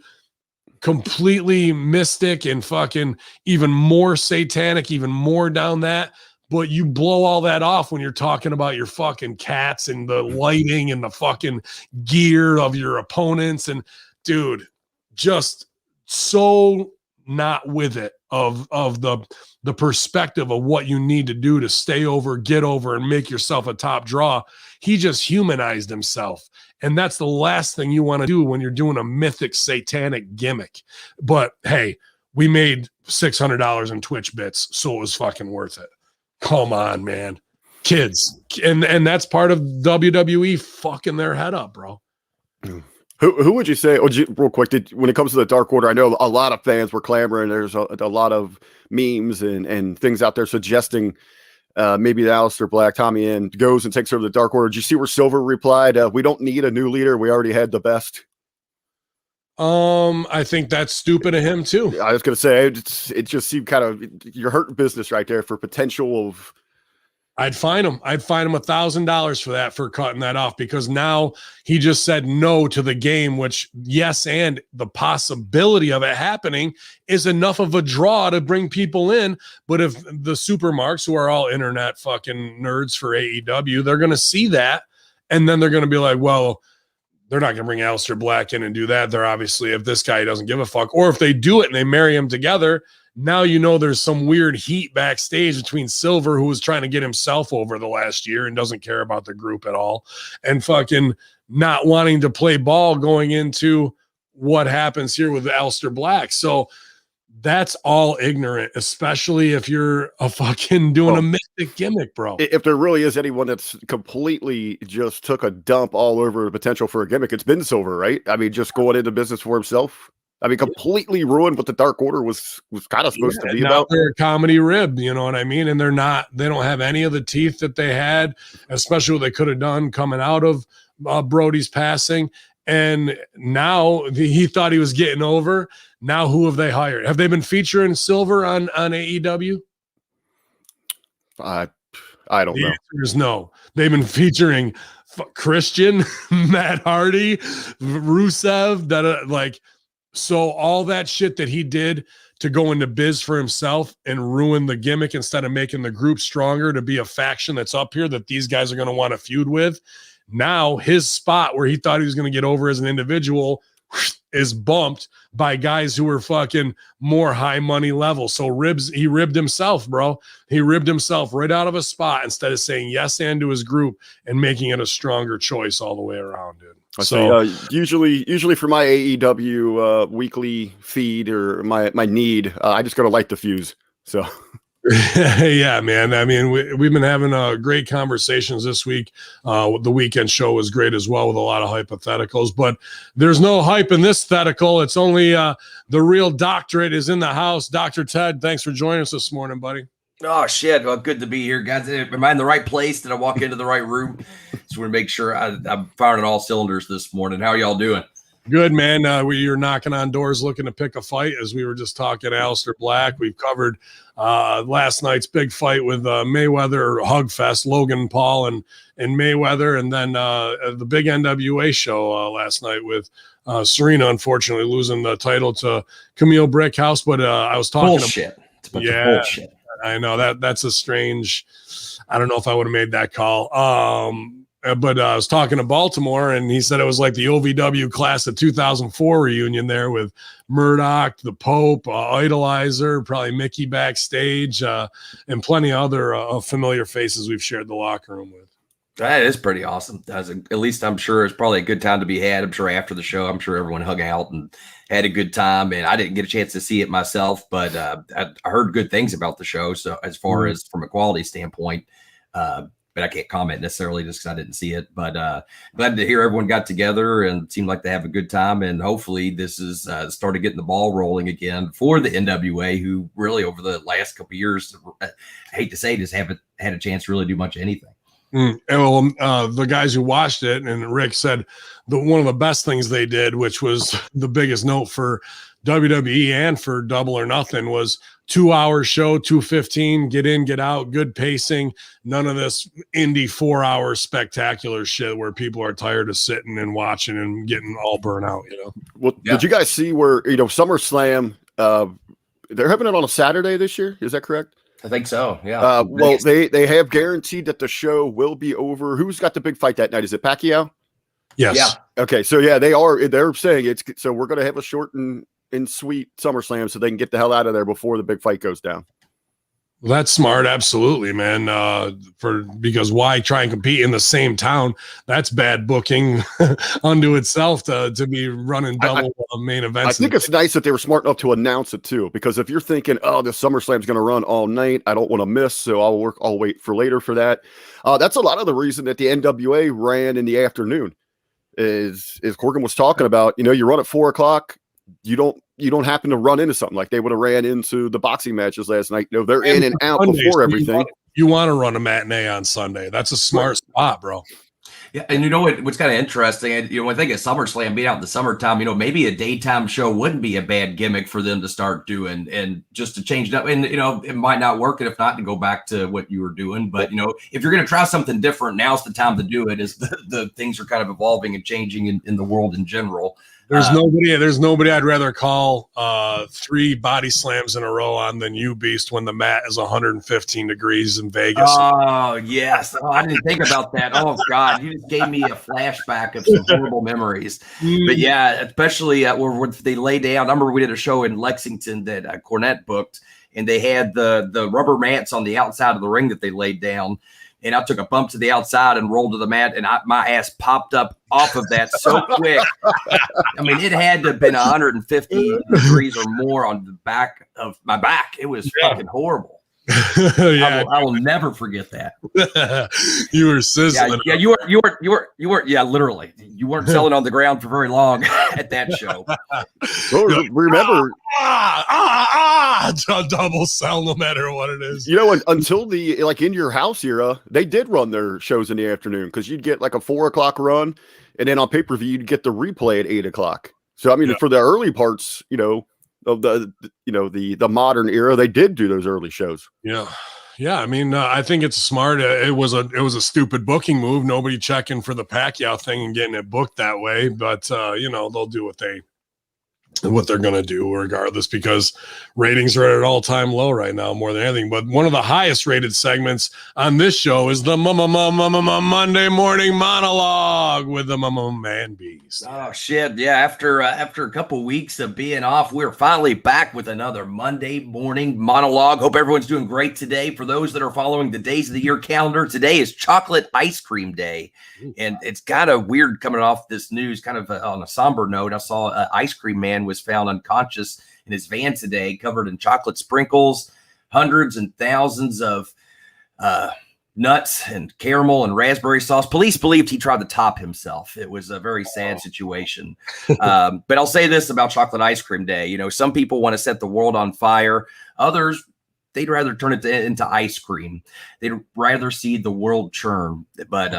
completely mystic and fucking even more satanic, even more down that. But you blow all that off when you're talking about your fucking cats and the lighting and the fucking gear of your opponents. And dude, just so not with it of the perspective of what you need to do to stay over, get over, and make yourself a top draw. He just humanized himself. And that's the last thing you want to do when you're doing a mythic satanic gimmick. But hey, we made $600 in Twitch bits, so it was fucking worth it. Come on, man. Kids. And that's part of WWE fucking their head up, bro. Who would you say, real quick, when it comes to the Dark Order, I know a lot of fans were clamoring. There's a lot of memes and things out there suggesting maybe the Aleister Black, Tommy End goes and takes over the Dark Order. Did you see where Silver replied, we don't need a new leader. We already had the best. I think that's stupid of him too. I was going to say, it just seemed kind of, you're hurting business right there for potential of. I'd fine him. I'd fine him $1,000 for that, for cutting that off, because now he just said no to the game, which yes, and the possibility of it happening is enough of a draw to bring people in. But if the supermarks, who are all internet fucking nerds for AEW, they're going to see that, and then they're going to be like, well, they're not going to bring Aleister Black in and do that. They're obviously, if this guy doesn't give a fuck, or if they do it and they marry him together, now there's some weird heat backstage between Silver, who was trying to get himself over the last year and doesn't care about the group at all, and fucking not wanting to play ball going into what happens here with Aleister Black. So that's all ignorant, especially if you're a fucking doing a mystic gimmick, bro. If there really is anyone that's completely just took a dump all over the potential for a gimmick, it's been Silver, right? I mean, just going into business for himself. I mean, completely ruined what the Dark Order was kind of supposed to be about. They're a comedy rib, you know what I mean? And they don't have any of the teeth that they had, especially what they could have done coming out of Brody's passing. And now he thought he was getting over. Now who have they hired? Have they been featuring Silver on AEW? I don't know. The answer is no. They've been featuring Christian, Matt Hardy, Rusev, so all that shit that he did to go into biz for himself and ruin the gimmick instead of making the group stronger to be a faction that's up here that these guys are going to want to feud with. Now his spot where he thought he was going to get over as an individual is bumped by guys who are fucking more high money level. So he ribbed himself, bro. He ribbed himself right out of a spot instead of saying yes and to his group and making it a stronger choice all the way around, dude. So usually for my AEW weekly feed or my need, I just got to light the fuse. So yeah, man. I mean, we've been having great conversations this week. The weekend show was great as well, with a lot of hypotheticals, but there's no hype in this thetical. It's only the real doctorate is in the house. Dr. Ted, thanks for joining us this morning, buddy. Oh, shit. Well, good to be here, guys. Am I in the right place? Did I walk into the right room? Just want to make sure I'm firing on all cylinders this morning. How are y'all doing? Good, man. You're knocking on doors looking to pick a fight, as we were just talking Aleister Black. We've covered last night's big fight with Mayweather, Hugfest, Logan Paul and Mayweather, and then the big NWA show last night with Serena, unfortunately, losing the title to Camille Brickhouse. But I was talking bullshit. It's a bunch of bullshit. I know that's a strange. I don't know if I would have made that call. But I was talking to Baltimore, and he said it was like the OVW class of 2004 reunion there with Murdoch, the Pope, Idolizer, probably Mickey backstage, and plenty of other familiar faces we've shared the locker room with. That is pretty awesome. At least I'm sure it's probably a good time to be had. I'm sure after the show, I'm sure everyone hung out and had a good time. And I didn't get a chance to see it myself, but I heard good things about the show. So as far as from a quality standpoint, but I can't comment necessarily just because I didn't see it. But glad to hear everyone got together and seemed like they have a good time. And hopefully this is started getting the ball rolling again for the NWA, who really over the last couple of years, I hate to say, just haven't had a chance to really do much of anything. And well, the guys who watched it, and Rick said one of the best things they did, which was the biggest note for WWE and for Double or Nothing, was 2-hour show, 2:15, get in, get out, good pacing. None of this indie 4-hour spectacular shit where people are tired of sitting and watching and getting all burnt out. Well, did you guys see where SummerSlam? They're having it on a Saturday this year. Is that correct? I think so. Yeah. Well, they have guaranteed that the show will be over. Who's got the big fight that night? Is it Pacquiao? Yes. Yeah. Okay. So yeah, they're saying it's so we're going to have a short and sweet SummerSlam so they can get the hell out of there before the big fight goes down. Well, that's smart. Absolutely, man. Because why try and compete in the same town? That's bad booking unto itself to be running double main events. I think it's nice that they were smart enough to announce it too, because if you're thinking, oh, the SummerSlam's going to run all night, I don't want to miss, so I'll wait for later for that. That's a lot of the reason that the NWA ran in the afternoon. Is Corgan was talking about, you run at 4:00, you don't happen to run into something like they would have ran into the boxing matches last night. They're in and out Sundays, before everything. You want to run a matinee on Sunday. That's a smart spot, bro. Yeah, and what's kind of interesting, and when I think of SummerSlam being out in the summertime, maybe a daytime show wouldn't be a bad gimmick for them to start doing, and just to change it up. And it might not work, and if not, to go back to what you were doing. But if you're going to try something different, now's the time to do it. As the things are kind of evolving and changing in the world in general. There's nobody I'd rather call 3 body slams in a row on than you, Beast, when the mat is 115 degrees in Vegas. Oh, yes. Oh, I didn't think about that. Oh, God. You just gave me a flashback of some horrible memories. But, yeah, especially where they lay down. I remember we did a show in Lexington that Cornette booked, and they had the rubber mats on the outside of the ring that they laid down. And I took a bump to the outside and rolled to the mat, and my ass popped up off of that so quick. I mean, it had to have been 150 degrees or more on the back of my back. It was fucking horrible. I will never forget that. You were sizzling. Yeah, you were. Yeah, literally, you weren't selling on the ground for very long at that show. Well, remember, double sell no matter what it is. Until the In Your House era, they did run their shows in the afternoon because you'd get like a 4:00 run, and then on pay-per-view you'd get the replay at 8:00. So I mean, for the early parts, of the modern era, they did do those early shows. Yeah. I mean, I think it's smart. It was a stupid booking move. Nobody checking for the Pacquiao thing and getting it booked that way. But they'll do what they're going to do regardless, because ratings are at an all-time low right now more than anything. But one of the highest rated segments on this show is the Monday morning monologue with the Man Beast. Oh shit. Yeah. After a couple weeks of being off, we're finally back with another Monday morning monologue. Hope everyone's doing great today. For those that are following the days of the year calendar, today is Chocolate Ice Cream Day. And it's kind of weird coming off this news, kind of on a somber note. I saw an ice cream man was found unconscious in his van today, covered in chocolate sprinkles, hundreds and thousands of nuts and caramel and raspberry sauce. Police believed he tried to top himself. It was a very sad situation. But I'll say this about Chocolate Ice Cream Day. Some people want to set the world on fire. Others, they'd rather turn it into ice cream. They'd rather see the world churn. But,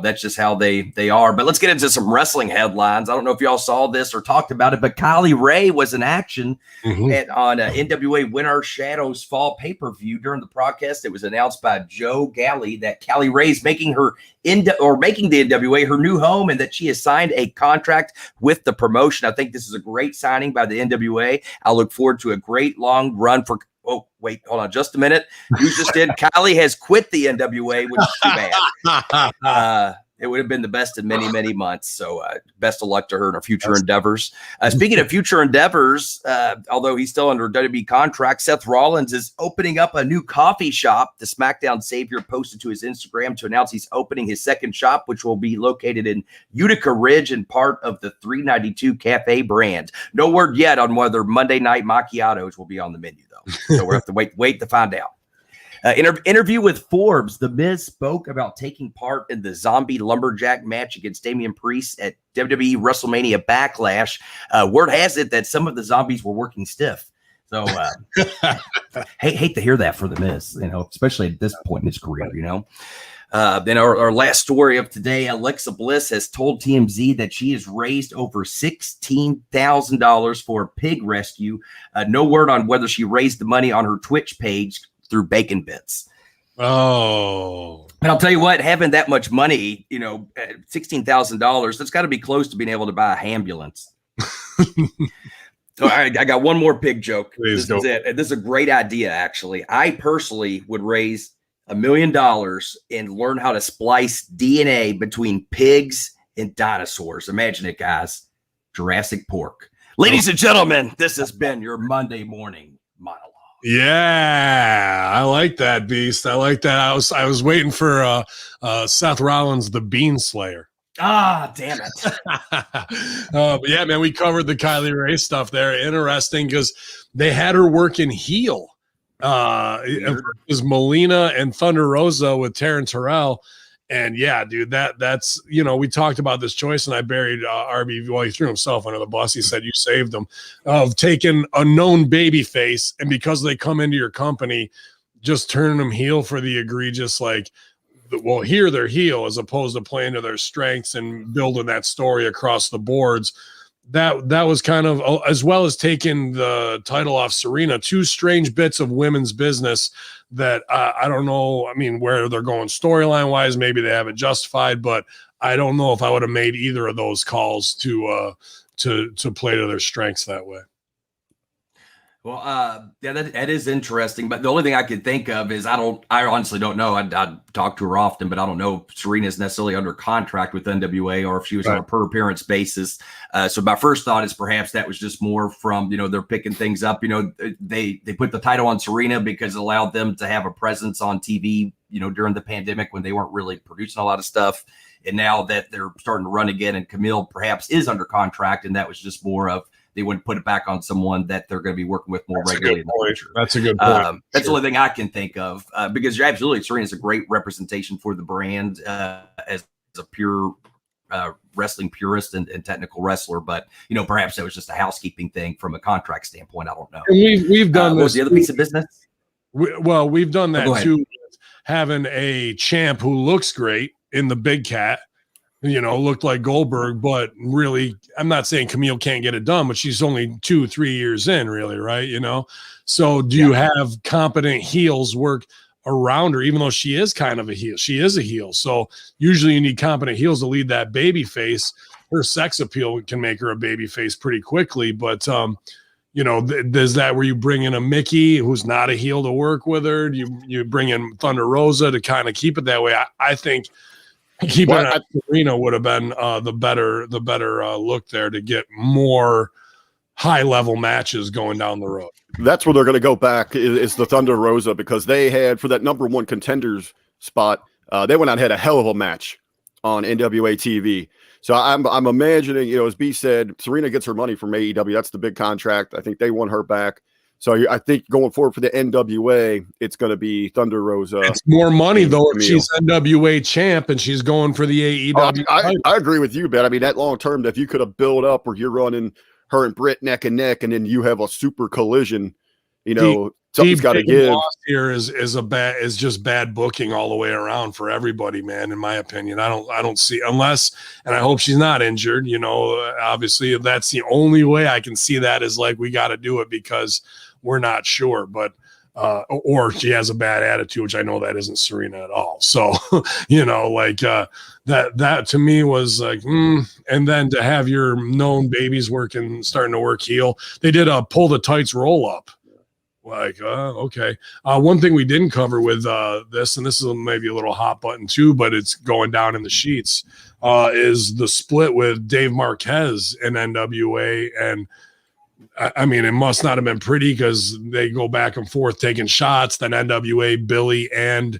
that's just how they are. But let's get into some wrestling headlines. I don't know if y'all saw this or talked about it, but Kylie Ray was in action on NWA Winter Shadows Fall pay-per-view. During the broadcast, it was announced by Joe Galley that Kylie Ray is making making the NWA her new home, and that she has signed a contract with the promotion. I think this is a great signing by the NWA. I look forward to a great long run for. Oh, wait, hold on just a minute. You just did. Kylie has quit the NWA, which is too bad. It would have been the best in many, many months. So best of luck to her in her future endeavors. Speaking of future endeavors, although he's still under WWE contract, Seth Rollins is opening up a new coffee shop. The SmackDown Savior posted to his Instagram to announce he's opening his second shop, which will be located in Utica Ridge and part of the 392 Cafe brand. No word yet on whether Monday night macchiatos will be on the menu, though. So we'll have to wait to find out. Interview with Forbes. The Miz spoke about taking part in the Zombie Lumberjack match against Damian Priest at WWE WrestleMania Backlash. Word has it that some of the zombies were working stiff. So hate to hear that for the Miz, especially at this point in his career, Then our last story of today, Alexa Bliss has told TMZ that she has raised over $16,000 for a pig rescue. No word on whether she raised the money on her Twitch page through Bacon Bits. Oh. And I'll tell you what, having that much money, $16,000, that's got to be close to being able to buy a ambulance. So I got one more pig joke. This is it. This is a great idea, actually. I personally would raise $1 million and learn how to splice DNA between pigs and dinosaurs. Imagine it, guys. Jurassic Pork. Ladies and gentlemen, this has been your Monday morning monologue. Yeah, I like that, Beast. I like that. I was waiting for Seth Rollins, the Bean Slayer. Ah, damn it. But yeah, man, we covered the Kylie Ray stuff there. Interesting because they had her working heel. It was Melina and Thunder Rosa with Taryn Terrell. And yeah, dude, that's, we talked about this choice and I buried RBV. Well, he threw himself under the bus. He said, you saved them of taking a known baby face. And because they come into your company, just turning them heel for the egregious, here they're heel as opposed to playing to their strengths and building that story across the boards. That was kind of, as well as taking the title off Serena, two strange bits of women's business that I don't know. I mean, where they're going storyline wise, maybe they have it justified, but I don't know if I would have made either of those calls to play to their strengths that way. Well, yeah, that is interesting. But the only thing I could think of is I honestly don't know. I talk to her often, but I don't know if Serena's necessarily under contract with NWA or if she was on a per appearance basis. So my first thought is perhaps that was just more from, they're picking things up. They put the title on Serena because it allowed them to have a presence on TV, during the pandemic when they weren't really producing a lot of stuff. And now that they're starting to run again and Camille perhaps is under contract, and that was just more of, they wouldn't put it back on someone that they're going to be working with more regularly in the future. That's a good point. That's the only thing I can think of because you're absolutely, Serena's a great representation for the brand as a pure wrestling purist and technical wrestler. But, perhaps that was just a housekeeping thing from a contract standpoint. I don't know. And we've done this. What's the other piece of business? We've done that too. Having a champ who looks great in the big cat. Looked like Goldberg, but really, I'm not saying Camille can't get it done, but she's only 2-3 years in, really, right? So do you have competent heels work around her, even though she is kind of a heel? She is a heel. So usually you need competent heels to lead that baby face. Her sex appeal can make her a baby face pretty quickly, but there's that where you bring in a Mickey who's not a heel to work with her. You bring in Thunder Rosa to kind of keep it that way. I think keeping it on Serena would have been the better look there to get more high level matches going down the road. That's where they're going to go back is the Thunder Rosa, because they had, for that number one contenders spot, they went out and had a hell of a match on NWA TV. So I'm imagining, as B said, Serena gets her money from AEW. That's the big contract. I think they want her back. So I think going forward for the NWA, it's going to be Thunder Rosa. It's more money, though, if she's NWA champ and she's going for the AEW. I agree with you, Ben. I mean, that long term, if you could have built up where you're running her and Britt neck and neck, and then you have a super collision, something's got to give. Here is just bad booking all the way around for everybody, man. In my opinion, I don't see, unless, and I hope she's not injured. Obviously, if that's the only way I can see that is we got to do it because we're not sure, but or she has a bad attitude, which I know that isn't Serena at all. So, that to me was and then to have your known babies starting to work heel. They did a pull the tights roll up. Like, okay. One thing we didn't cover with this, and this is maybe a little hot button too, but it's going down in the sheets, is the split with Dave Marquez and NWA. And I mean, it must not have been pretty because they go back and forth taking shots. Then NWA, Billy, and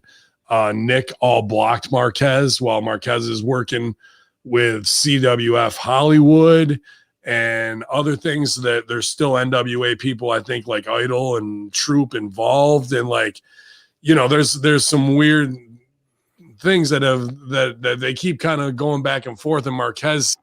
Nick all blocked Marquez while Marquez is working with CWF Hollywood and other things. That there's still NWA people, I think, like Idol and Troop involved. And like, you know, there's some weird things that they keep kind of going back and forth. And Marquez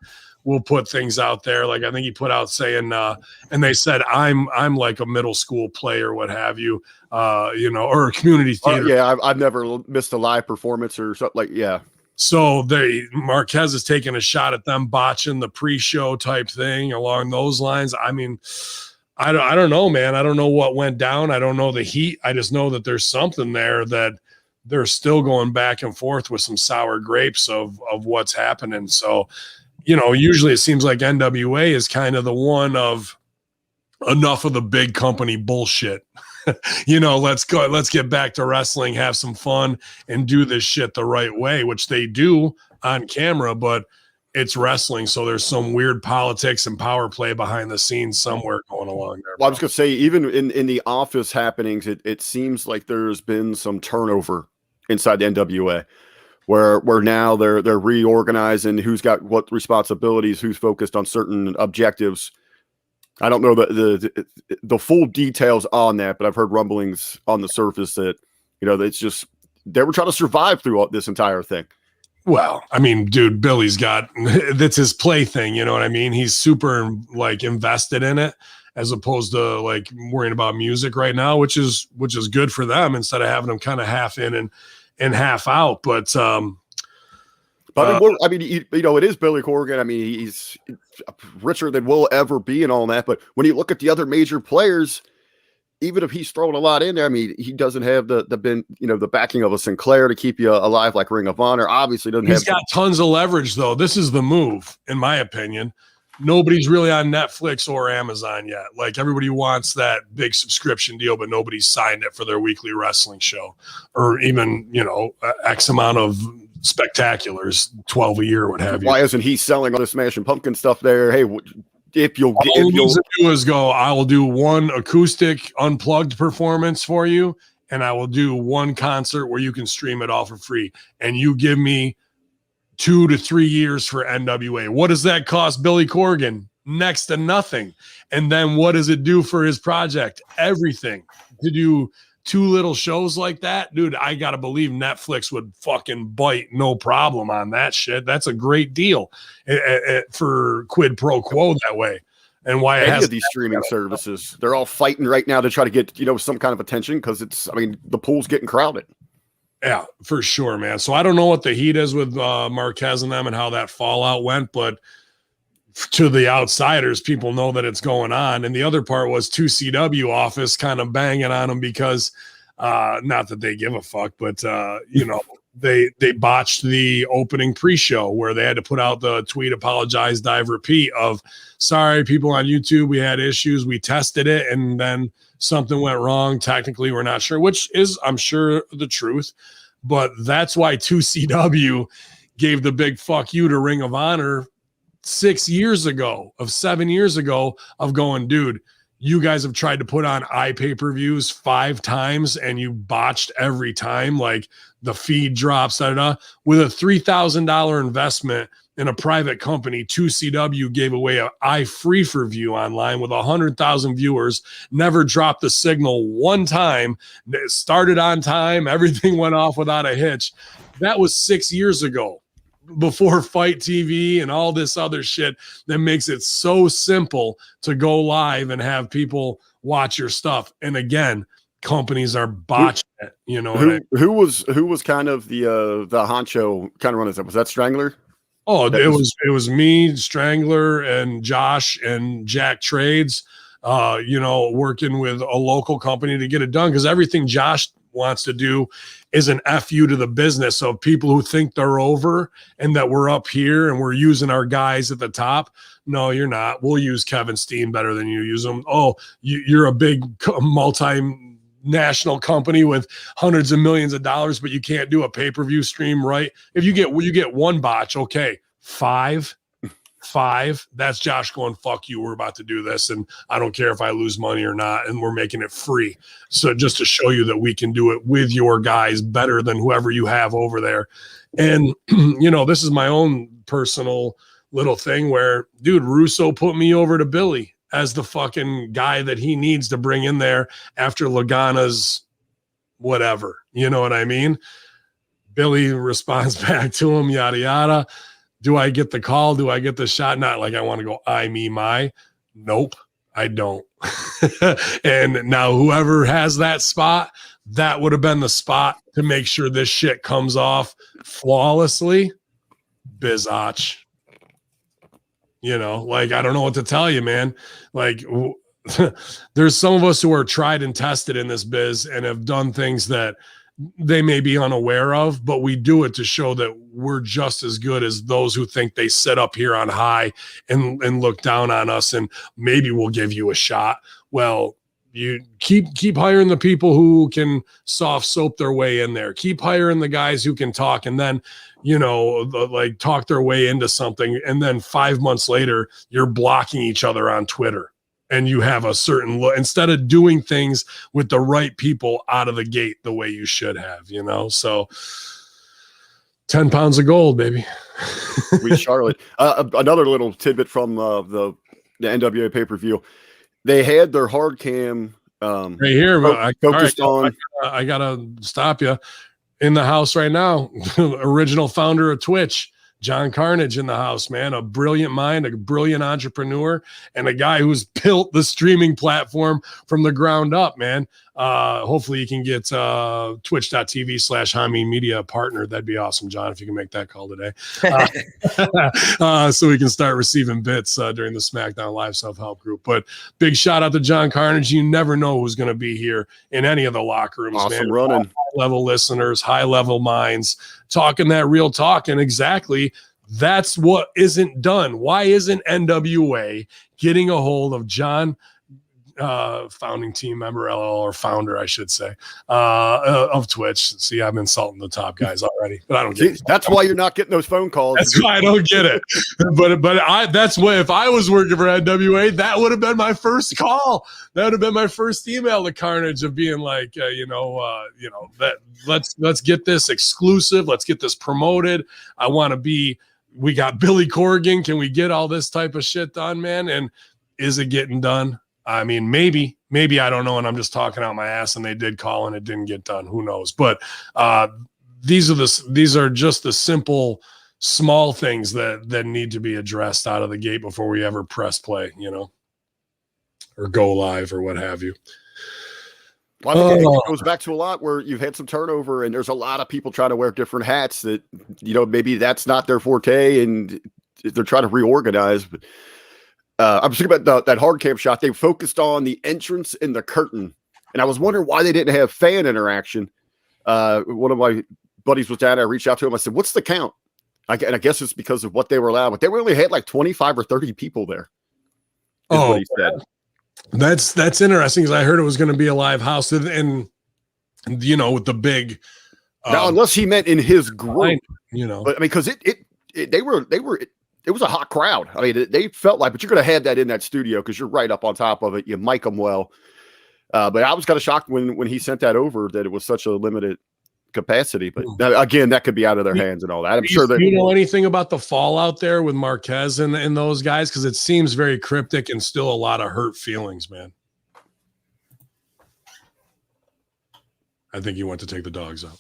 will put things out there. Like, I think he put out saying, and they said, I'm like a middle school player, what have you, you know, or a community theater. Yeah. I've never missed a live performance or something like, yeah. So Marquez is taking a shot at them botching the pre-show type thing along those lines. I mean, I don't know, man. I don't know what went down. I don't know the heat. I just know that there's something there that they're still going back and forth with some sour grapes of what's happening. So, you know, usually it seems like NWA is kind of the one of enough of the big company bullshit. You know, let's get back to wrestling, have some fun, and do this shit the right way, which they do on camera, but it's wrestling. So there's some weird politics and power play behind the scenes somewhere going along there. Well, I was going to say, even in the office happenings, it seems like there's been some turnover inside the NWA where now they're reorganizing who's got what responsibilities, who's focused on certain objectives. I don't know the full details on that, but I've heard rumblings on the surface that, you know, it's just they were trying to survive through this entire thing. Well, I mean, dude, Billy's got that's his play thing. You know what I mean? He's super like invested in it as opposed to like worrying about music right now, which is good for them instead of having them kind of half in and half out. But I mean, you know, it is Billy Corgan. I mean, he's richer than we'll ever be and all that. But when you look at the other major players, even if he's throwing a lot in there, I mean, he doesn't have the backing of a Sinclair to keep you alive like Ring of Honor. Obviously, he's got tons of leverage, though. This is the move, in my opinion. Nobody's really on Netflix or Amazon yet. Like, everybody wants that big subscription deal, but nobody's signed it for their weekly wrestling show or even, you know, X amount of spectaculars, 12 a year, what have you. Why isn't he selling all the Smashing Pumpkin stuff there? Hey, if you'll do is go, I will do one acoustic unplugged performance for you, and I will do one concert where you can stream it all for free, and you give me 2 to 3 years for NWA. What does that cost Billy Corgan? Next to nothing. And then what does it do for his project? Everything. To do 2 little shows like that, dude, I gotta believe Netflix would fucking bite no problem on that shit. That's a great deal for quid pro quo that way. And why any of these streaming services, they're all fighting right now to try to get, you know, some kind of attention because the pool's getting crowded. Yeah, for sure, man. So I don't know what the heat is with Marquez and them and how that fallout went, but to the outsiders, people know that it's going on. And the other part was 2CW office kind of banging on them because not that they give a fuck, but you know, they botched the opening pre-show where they had to put out the tweet, apologize, dive, repeat of sorry, people on YouTube, we had issues, we tested it, and then something went wrong. Technically, we're not sure, which is, I'm sure, the truth. But that's why 2CW gave the big fuck you to Ring of Honor 7 years ago of going, dude, you guys have tried to put on pay-per-views 5 times and you botched every time. Like the feed drops, with a $3,000 investment in a private company. 2CW gave away a free for view online with 100,000 viewers, never dropped the signal one time. It started on time. Everything went off without a hitch. That was 6 years ago, before Fight TV and all this other shit that makes it so simple to go live and have people watch your stuff. And again, companies are botching it. You know, who was kind of the honcho kind of running that? Was that Strangler? Oh, it was me, Strangler, and Josh and Jack Trades, you know, working with a local company to get it done. Because everything Josh wants to do is an FU to the business of people who think they're over and that we're up here and we're using our guys at the top. No, you're not. We'll use Kevin Steen better than you use him. Oh, you're a big multinational company with hundreds of millions of dollars, but you can't do a pay-per-view stream, right? If you get one botch, okay, five, that's Josh going, fuck you, we're about to do this, and I don't care if I lose money or not, and we're making it free. So just to show you that we can do it with your guys better than whoever you have over there. And, this is my own personal little thing where, dude, Russo put me over to Billy as the fucking guy that he needs to bring in there after Lagana's whatever. You know what I mean? Billy responds back to him, yada, yada. Do I get the call? Do I get the shot? Not like I want to go, I, me, my. Nope, I don't. And now whoever has that spot, that would have been the spot to make sure this shit comes off flawlessly. Bizotch. I don't know what to tell you, man. Like, there's some of us who are tried and tested in this biz and have done things that they may be unaware of, but we do it to show that we're just as good as those who think they sit up here on high and look down on us and maybe we'll give you a shot. Well, you keep hiring the people who can soft soap their way in there. Keep hiring the guys who can talk and then, talk their way into something. And then 5 months later, you're blocking each other on Twitter and you have a certain look instead of doing things with the right people out of the gate the way you should have, so 10 pounds of gold, baby. We Charlotte. Another little tidbit from the NWA pay-per-view. They had their hard cam right here. Focused on. I gotta stop you. In the house right now, original founder of Twitch, John Carnage in the house, man. A brilliant mind, a brilliant entrepreneur, and a guy who's built the streaming platform from the ground up, man. Hopefully you can get twitch.tv/Hamin Media partner. That'd be awesome, John, if you can make that call today. So we can start receiving bits during the SmackDown Live self-help group. But big shout out to John Carnage. You never know who's going to be here in any of the locker rooms, awesome, man. Running. High-level listeners, high-level minds, talking that real talk. And exactly that's what isn't done. Why isn't NWA getting a hold of John, founding team member, or founder, I should say, of Twitch? See, I'm insulting the top guys already, but I don't get it. That's why you're not getting those phone calls. That's why I don't get it. That's why if I was working for NWA, that would have been my first call. That would have been my first email to Carnage of being like, that let's get this exclusive. Let's get this promoted. I want to be. We got Billy Corgan. Can we get all this type of shit done, man? And is it getting done? I mean, maybe I don't know. And I'm just talking out my ass and they did call and it didn't get done. Who knows? But these are just the simple, small things that need to be addressed out of the gate before we ever press play, or go live or what have you. Well, I think it goes back to a lot where you've had some turnover and there's a lot of people trying to wear different hats that, maybe that's not their forte and they're trying to reorganize. But I was thinking about that hard cam shot. They focused on the entrance and the curtain. And I was wondering why they didn't have fan interaction. One of my buddies was down there. I reached out to him. I said, what's the count? And I guess it's because of what they were allowed. But they only had like 25 or 30 people there. Oh, what he said. That's interesting because I heard it was going to be a live house. And with the big. Now, unless he meant in his group. But I mean, because they were. It was a hot crowd. I mean, they felt like, but you're going to have that in that studio because you're right up on top of it. You mic them well. But I was kind of shocked when he sent that over that it was such a limited capacity. But again, that could be out of their hands and all that. I'm sure that you know anything about the fallout there with Marquez and those guys, because it seems very cryptic and still a lot of hurt feelings, man. I think you went to take the dogs out.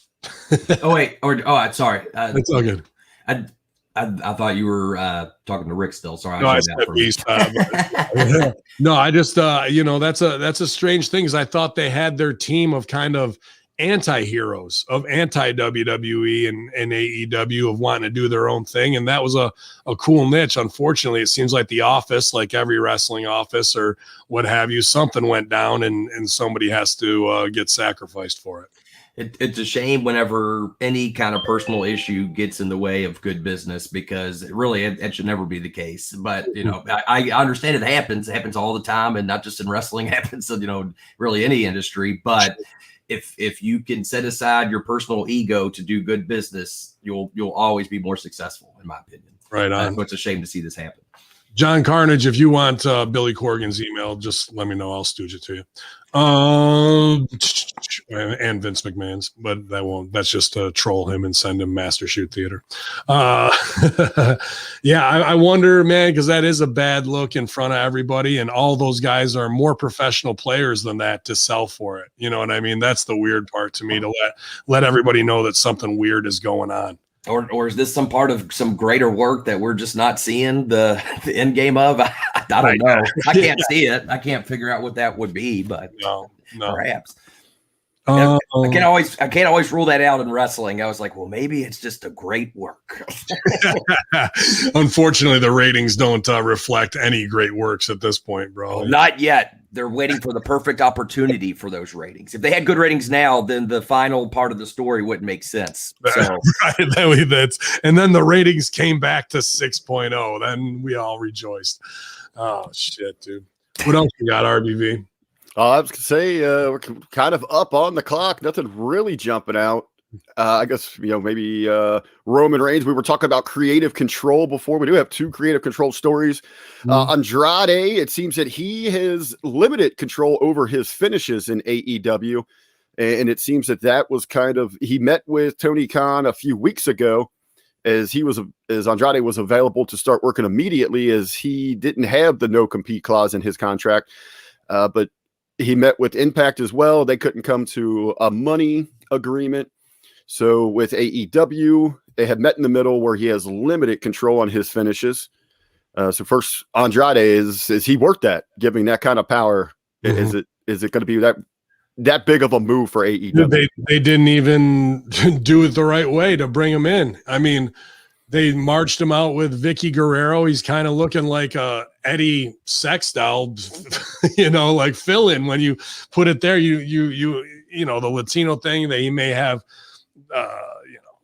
Sorry. It's all good. I thought you were talking to Rick still. Sorry. No, no, I just that's a strange thing. Is I thought they had their team of kind of anti-heroes, of anti-WWE and AEW, of wanting to do their own thing, and that was a cool niche. Unfortunately, it seems like the office, like every wrestling office or what have you, something went down and somebody has to get sacrificed for it. It's a shame whenever any kind of personal issue gets in the way of good business, because it should never be the case. But, I understand it happens. It happens all the time, and not just in wrestling. It happens in, really any industry. But if you can set aside your personal ego to do good business, you'll always be more successful, in my opinion. Right on. So it's a shame to see this happen. John Carnage, if you want Billy Corgan's email, just let me know. I'll stooge it to you. And Vince McMahon's, but that's just to troll him and send him Master Shoot Theater. Yeah, I wonder, man, because that is a bad look in front of everybody, and all those guys are more professional players than that to sell for it. You know what I mean? That's the weird part to me, to let everybody know that something weird is going on. Or is this some part of some greater work that we're just not seeing the end game of? I don't know. I can't see it. I can't figure out what that would be, but no. Perhaps. I can't always rule that out in wrestling. I was like, well, maybe it's just a great work. Unfortunately, the ratings don't reflect any great works at this point, bro. Not yet. They're waiting for the perfect opportunity for those ratings. If they had good ratings now, then the final part of the story wouldn't make sense. So. Right, and then the ratings came back to 6.0. Then we all rejoiced. Oh, shit, dude. What else you got, RBV? I was going to say we're kind of up on the clock. Nothing really jumping out. I guess, maybe Roman Reigns. We were talking about creative control before. We do have 2 creative control stories. Andrade, it seems that he has limited control over his finishes in AEW. And it seems that was he met with Tony Khan a few weeks ago as Andrade was available to start working immediately, as he didn't have the no compete clause in his contract. But he met with Impact as well. They couldn't come to a money agreement. So with AEW, they have met in the middle where he has limited control on his finishes. So first, Andrade, is he worth that, giving that kind of power? Mm-hmm. Is it going to be that big of a move for AEW? They didn't even do it the right way to bring him in. I mean, they marched him out with Vicky Guerrero. He's kind of looking like a Eddie sex doll, like fill in when you put it there. The Latino thing that he may have,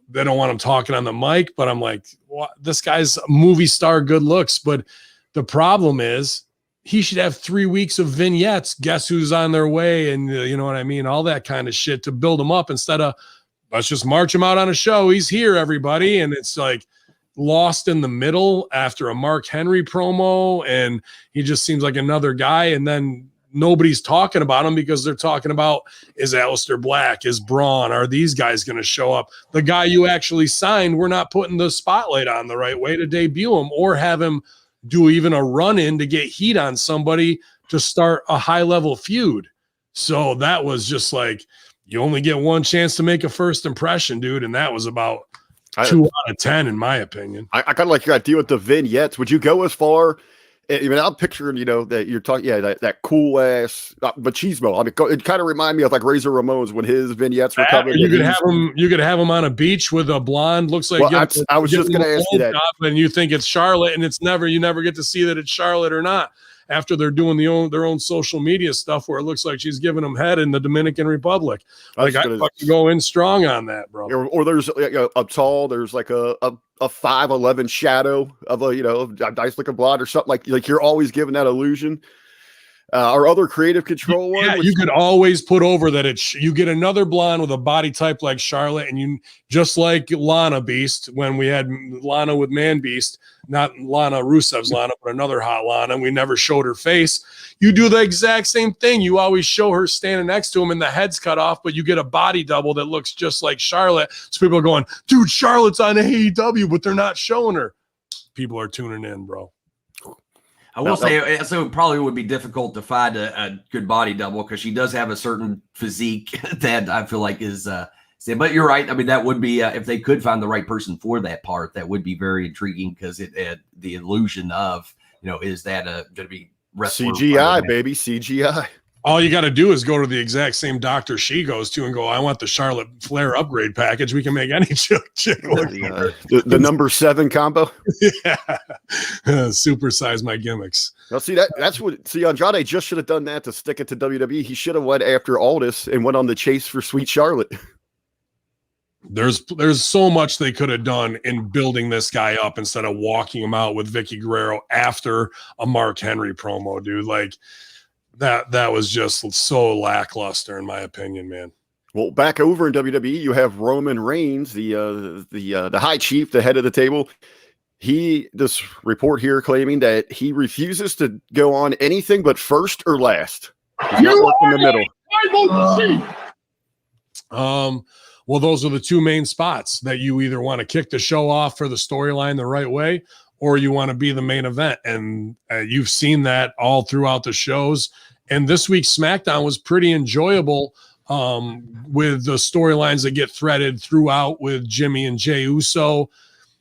they don't want him talking on the mic, but I'm like, what? This guy's a movie star, good looks. But the problem is he should have 3 weeks of vignettes. Guess who's on their way? And you know what I mean? All that kind of shit to build him up, instead of let's just march him out on a show. He's here, everybody. And it's like lost in the middle after a Mark Henry promo. And he just seems like another guy. And then nobody's talking about him because they're talking about, is Aleister Black, is Braun, are these guys going to show up? The guy you actually signed, we're not putting the spotlight on the right way to debut him, or have him do even a run-in to get heat on somebody to start a high-level feud. So that was just like, you only get one chance to make a first impression, dude, and that was about 2 out of 10, in my opinion. I kind of like your idea with the vignettes. Would you go as far? I mean, I'm picturing, that you're talking, that cool ass machismo. I mean, it kind of reminded me of like Razor Ramon's when his vignettes were coming. You could have him on a beach with a blonde. Looks like I was just going to ask you that. And you think it's Charlotte, and you never get to see that it's Charlotte or not. After they're doing their own social media stuff where it looks like she's giving them head in the Dominican Republic. Like, I fucking go in strong on that, bro. Or there's a tall, there's like a 5'11" shadow of a nice looking blonde or something, like you're always giving that illusion. Our other creative control one. Yeah, you could always put over that you get another blonde with a body type like Charlotte, and you just like Lana Beast when we had Lana with Man Beast, not Lana Rusev's Lana, but another hot Lana, and we never showed her face. You do the exact same thing. You always show her standing next to him and the head's cut off, but you get a body double that looks just like Charlotte. So people are going, dude, Charlotte's on AEW, but they're not showing her. People are tuning in, bro. I will say, so it probably would be difficult to find a good body double because she does have a certain physique that I feel like is but you're right. I mean, that would be if they could find the right person for that part, that would be very intriguing because it had the illusion of, is that going to be CGI, baby, CGI. All you got to do is go to the exact same doctor she goes to and go, I want the Charlotte Flair upgrade package. We can make any chick look the number 7 combo. Yeah. Supersize my gimmicks. Now, Andrade just should have done that to stick it to WWE. He should have went after Aldis and went on the chase for Sweet Charlotte. There's so much they could have done in building this guy up instead of walking him out with Vicky Guerrero after a Mark Henry promo, dude. Like that was just so lackluster in my opinion, man. Well, back over in WWE, you have Roman Reigns, the high chief, the head of the table. This report here claiming that he refuses to go on anything but first or last. He's not working the middle. Well, those are the two main spots that you either want to kick the show off for the storyline the right way, or you want to be the main event. And you've seen that all throughout the shows. And this week's SmackDown was pretty enjoyable with the storylines that get threaded throughout with Jimmy and Jey Uso.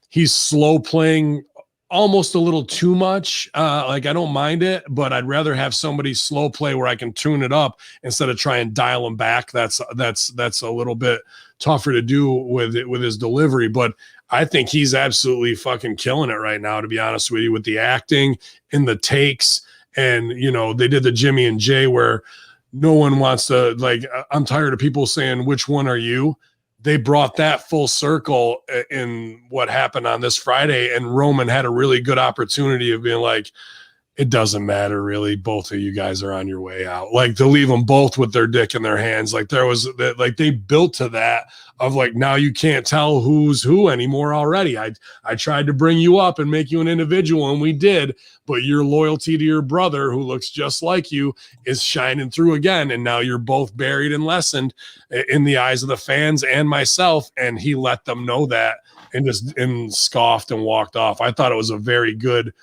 He's slow playing almost a little too much. Like, I don't mind it, but I'd rather have somebody slow play where I can tune it up instead of try and dial him back. That's a little bit tougher to do with his delivery, but I think he's absolutely fucking killing it right now, to be honest with you, with the acting and the takes. And, you know, they did the Jimmy and Jay where no one wants to, like, I'm tired of people saying, which one are you? They brought that full circle in what happened on this Friday, and Roman had a really good opportunity of being like, it doesn't matter really. Both of you guys are on your way out. Like, to leave them both with their dick in their hands. Like, there was like, they built to that of like, now you can't tell who's who anymore already. I tried to bring you up and make you an individual, and we did, but your loyalty to your brother, who looks just like you, is shining through again. And now you're both buried and lessened in the eyes of the fans and myself. And he let them know that and scoffed and walked off. I thought it was a very good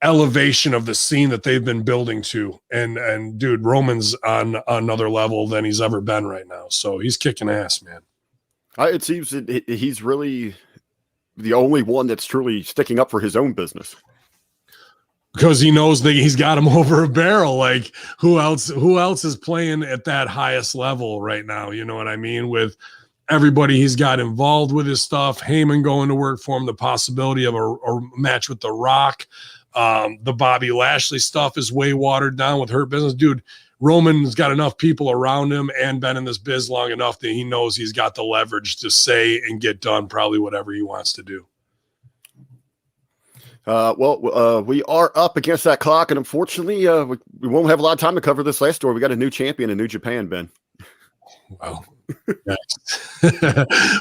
elevation of the scene that they've been building to. And dude, Roman's on another level than he's ever been right now. So he's kicking ass, man. It seems that he's really the only one that's truly sticking up for his own business. Because he knows that he's got him over a barrel. Like, who else is playing at that highest level right now? You know what I mean? With everybody he's got involved with his stuff, Hamin going to work for him, the possibility of a match with The Rock. The Bobby Lashley stuff is way watered down with Hurt Business. Dude, Roman's got enough people around him and been in this biz long enough that he knows he's got the leverage to say and get done probably whatever he wants to do. We are up against that clock, and unfortunately, we won't have a lot of time to cover this last story. We got a new champion in New Japan, Ben. Wow.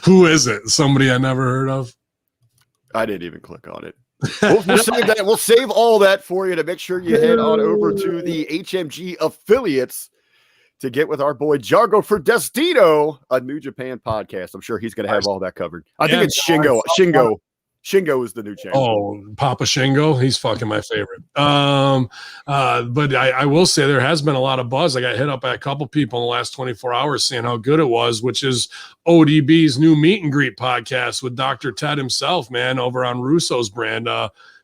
Who is it? Somebody I never heard of? I didn't even click on it. We'll save that. We'll save all that for you to make sure you head on over to the HMG affiliates to get with our boy Jargo for Destino, a New Japan podcast. I'm sure he's going to have all that covered. I think it's Shingo. Shingo is the new champion. Oh, Papa Shingo. He's fucking my favorite. But I will say there has been a lot of buzz. I got hit up by a couple people in the last 24 hours saying how good it was, which is ODB's new meet and greet podcast with Dr. Ted himself, man, over on Russo's brand.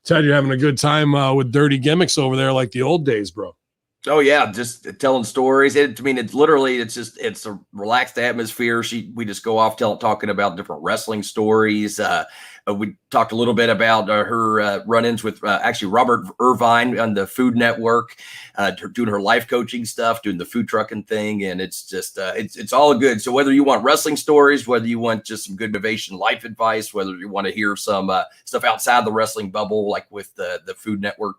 Ted, you're having a good time with dirty gimmicks over there like the old days, bro. Oh yeah, just telling stories. It's a relaxed atmosphere. We just go off talking about different wrestling stories. We talked a little bit about her run-ins with actually Robert Irvine on the Food Network, doing her life coaching stuff, doing the food trucking thing, and it's just it's all good. So whether you want wrestling stories, whether you want just some good motivation, life advice, whether you want to hear some stuff outside the wrestling bubble, like with the Food Network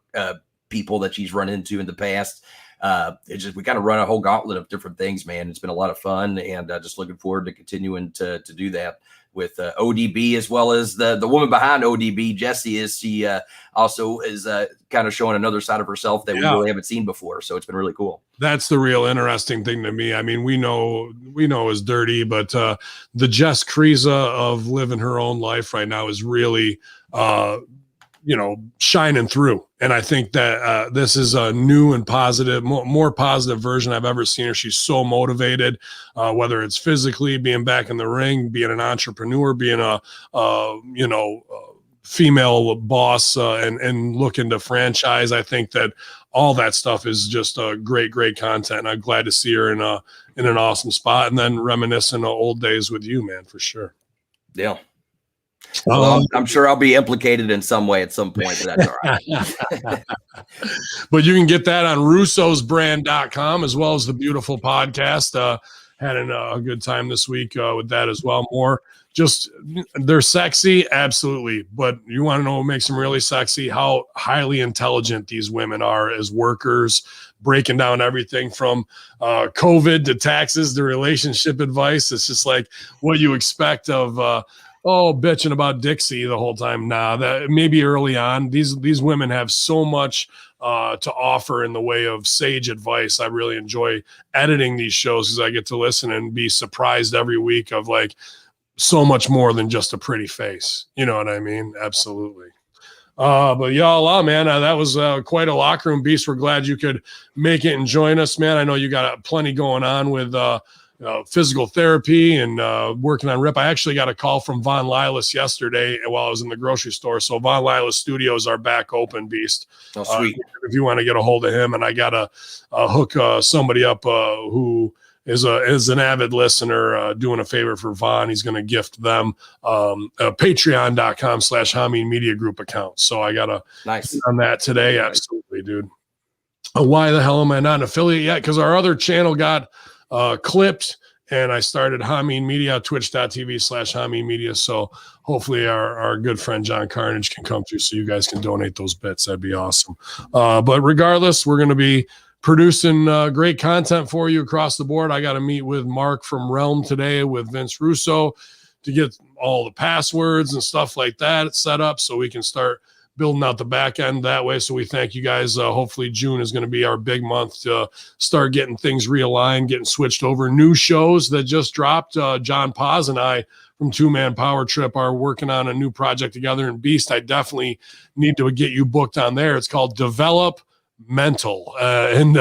people that she's run into in the past. We kind of run a whole gauntlet of different things, man. It's been a lot of fun, and just looking forward to continuing to do that with ODB, as well as the woman behind ODB, Jessie. She also is kind of showing another side of herself that we really haven't seen before. So it's been really cool. That's the real interesting thing to me. I mean, we know is dirty, but the Jess Kriza of living her own life right now is really shining through. And I think that this is a new and positive, more positive version I've ever seen her. She's so motivated, whether it's physically being back in the ring, being an entrepreneur, being a female boss, and looking to franchise. I think that all that stuff is just a great content. And I'm glad to see her in an awesome spot, and then reminiscing of old days with you, man, for sure. Yeah. Well, I'm sure I'll be implicated in some way at some point, but that's all right. But you can get that on russosbrand.com, as well as the beautiful podcast. had a good time this week with that as well. More just they're sexy, absolutely. But you want to know what makes them really sexy? How highly intelligent these women are as workers, breaking down everything from COVID to taxes to relationship advice. It's just like what you expect of bitching about Dixie the whole time. Nah, that maybe early on. These women have so much to offer in the way of sage advice. I really enjoy editing these shows because I get to listen and be surprised every week of like so much more than just a pretty face. You know what I mean? Absolutely. But y'all, man, that was quite a locker room beast. We're glad you could make it and join us, man. I know you got plenty going on with physical therapy and working on RIP. I actually got a call from Von Lilas yesterday while I was in the grocery store. So Von Lilas Studios are back open, beast. Oh, sweet. If you want to get a hold of him, and I got to hook somebody up who is an avid listener doing a favor for Von. He's going to gift them a patreon.com/Hamin Media Group account. So I got to on that today. Nice. Absolutely, dude. Why the hell am I not an affiliate yet? Because our other channel got clipped, and I started Hamin Media, twitch.tv/Hamin Media. So hopefully our good friend John Carnage can come through so you guys can donate those bits. That'd be awesome. But regardless, we're going to be producing great content for you across the board. I got to meet with Mark from Realm today with Vince Russo to get all the passwords and stuff like that set up so we can start building out the back end that way. So we thank you guys. Hopefully June is going to be our big month to start getting things realigned, getting switched over. New shows that just dropped. John Paz and I from Two Man Power Trip are working on a new project together. And Beast, I definitely need to get you booked on there. It's called Develop Mental, and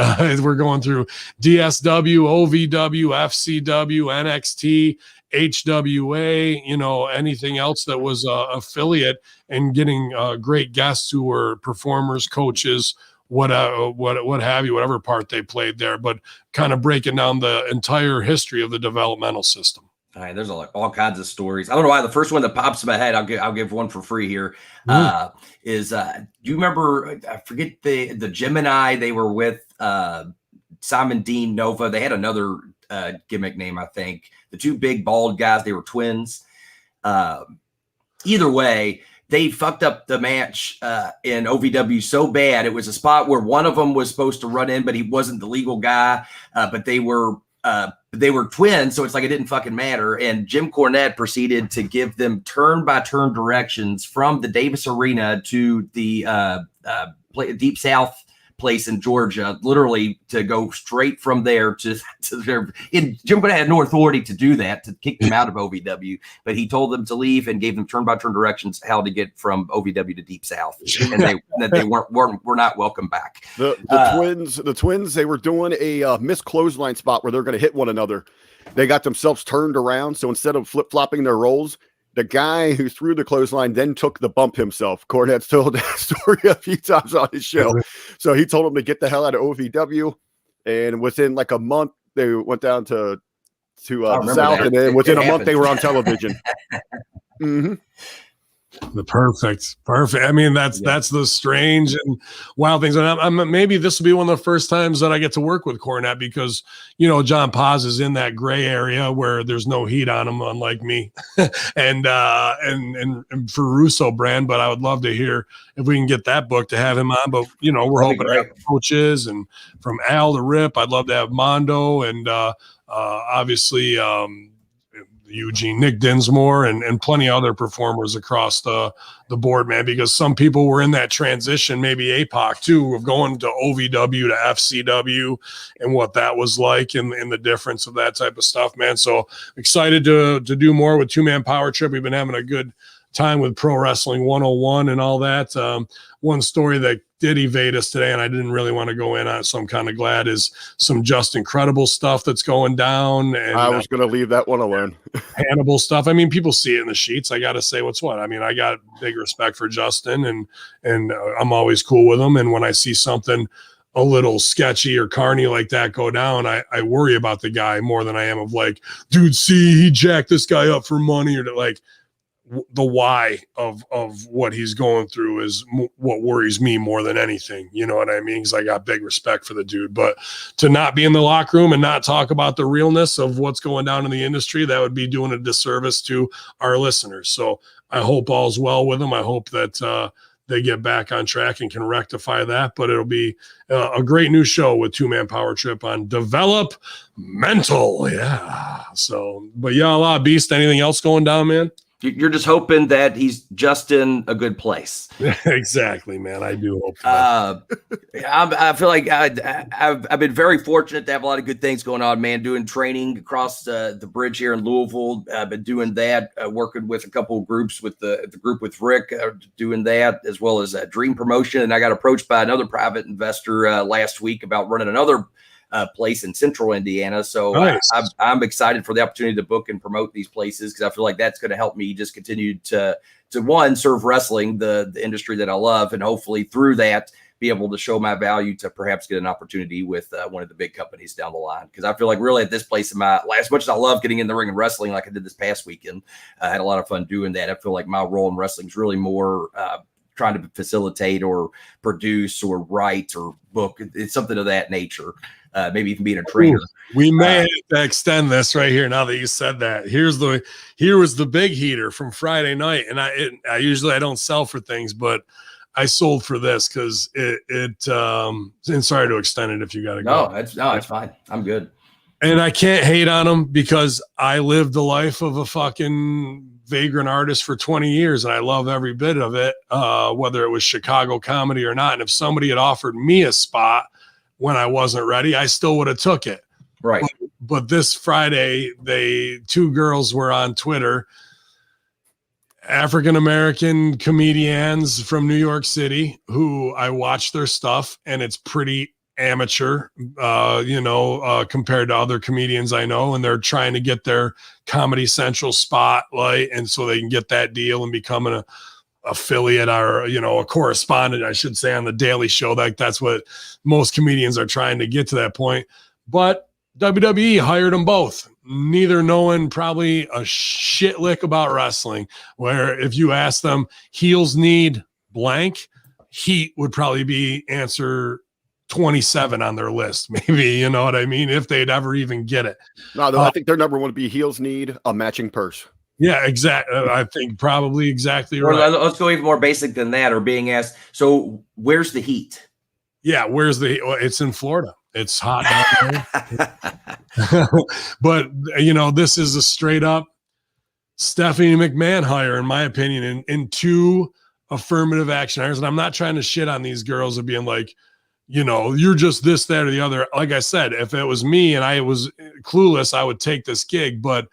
we're going through DSW, OVW, FCW, NXT, HWA, anything else that was affiliate, and getting great guests who were performers, coaches, what have you, whatever part they played there, but kind of breaking down the entire history of the developmental system. All right, there's all kinds of stories. I don't know why the first one that pops in my head, I'll give one for free here. Do you remember? I forget the Gemini. They were with Simon Dean Nova. They had another gimmick name, I think. The two big bald guys. They were twins. Either way, they fucked up the match in OVW so bad. It was a spot where one of them was supposed to run in, but he wasn't the legal guy. But they were twins, so it's like it didn't fucking matter. And Jim Cornette proceeded to give them turn-by-turn directions from the Davis Arena to the Deep South place in Georgia, literally to go straight from there to their. Jim Cornette had no authority to do that, to kick them out of OVW, but he told them to leave and gave them turn-by-turn directions how to get from OVW to Deep South, and they were not welcome back. The twins, they were doing a missed clothesline spot where they're going to hit one another. They got themselves turned around, so instead of flip-flopping their roles, the guy who threw the clothesline then took the bump himself. Cornette's told that story a few times on his show. So he told him to get the hell out of OVW. And within like a month, they went down to the South. And then within a month, they were on television. Mm-hmm. The perfect. I mean, that's the strange and wild things. And I'm maybe this will be one of the first times that I get to work with Cornette because, John Paz is in that gray area where there's no heat on him, unlike me and for Russo brand. But I would love to hear if we can get that book to have him on. But, we're hoping to have coaches and from Al to Rip. I'd love to have Mondo and obviously Eugene, Nick Dinsmore, and plenty of other performers across the board, man, because some people were in that transition, maybe APOC too, of going to OVW to FCW and what that was like and the difference of that type of stuff, man. So excited to do more with Two Man Power Trip. We've been having a good time with Pro Wrestling 101 and all that. One story that did evade us today, and I didn't really want to go in on it, so I'm kind of glad, is some just incredible stuff that's going down. And I was going to leave that one alone. Hannibal stuff. I mean, people see it in the sheets. I got to say what's what. I mean, I got big respect for Justin, and I'm always cool with him. And when I see something a little sketchy or carny like that go down, I worry about the guy more than I am of like, dude, see, he jacked this guy up for money, or like, the why of what he's going through is what worries me more than anything. You know what I mean? Because I got big respect for the dude, but to not be in the locker room and not talk about the realness of what's going down in the industry, that would be doing a disservice to our listeners. So I hope all's well with him. I hope that they get back on track and can rectify that, but it'll be a great new show with Two Man Power Trip on developmental. Yeah. So, but y'all, Beast, anything else going down, man? You're just hoping that he's just in a good place. Exactly, man. I do hope. I feel like I've been very fortunate to have a lot of good things going on, man. Doing training across the bridge here in Louisville. I've been doing that, working with a couple of groups with the group with Rick, doing that, as well as Dream Promotion. And I got approached by another private investor last week about running another place in central Indiana. So nice. I'm excited for the opportunity to book and promote these places, because I feel like that's going to help me just continue to one, serve wrestling, the industry that I love, and hopefully through that be able to show my value to perhaps get an opportunity with one of the big companies down the line. Because I feel like really at this place in my life, as much as I love getting in the ring and wrestling like I did this past weekend, I had a lot of fun doing that. I feel like my role in wrestling is really more trying to facilitate or produce or write or book. It's something of that nature. Maybe even being a trainer. We may have to extend this right here. Now that you said that, here was the big heater from Friday night. And I usually don't sell for things, but I sold for this because and sorry to extend it if you got to go. No, it's fine. I'm good. And I can't hate on them because I lived the life of a fucking vagrant artist for 20 years. And I love every bit of it, whether it was Chicago comedy or not. And if somebody had offered me a spot when I wasn't ready, I still would have took it. Right. But this Friday, two girls were on Twitter, African-American comedians from New York City, who I watch their stuff, and it's pretty amateur, compared to other comedians I know, and they're trying to get their Comedy Central spotlight, and so they can get that deal and become an affiliate or a correspondent, I should say, on the Daily Show. That's what most comedians are trying to get to that point. But WWE hired them both, neither knowing probably a shit lick about wrestling, where if you ask them heels need blank, heat would probably be answer 27 on their list, maybe, you know what I mean, if they'd ever even get it. No, I think their number one would be heels need a matching purse. Yeah, exactly. I think probably exactly right. Or let's go even more basic than that, or being asked, so where's the heat? Yeah, where's the heat? Well, it's in Florida. It's hot down there. But, this is a straight up Stephanie McMahon hire, in my opinion, in two affirmative action hires. And I'm not trying to shit on these girls of being like, you're just this, that, or the other. Like I said, if it was me and I was clueless, I would take this gig. But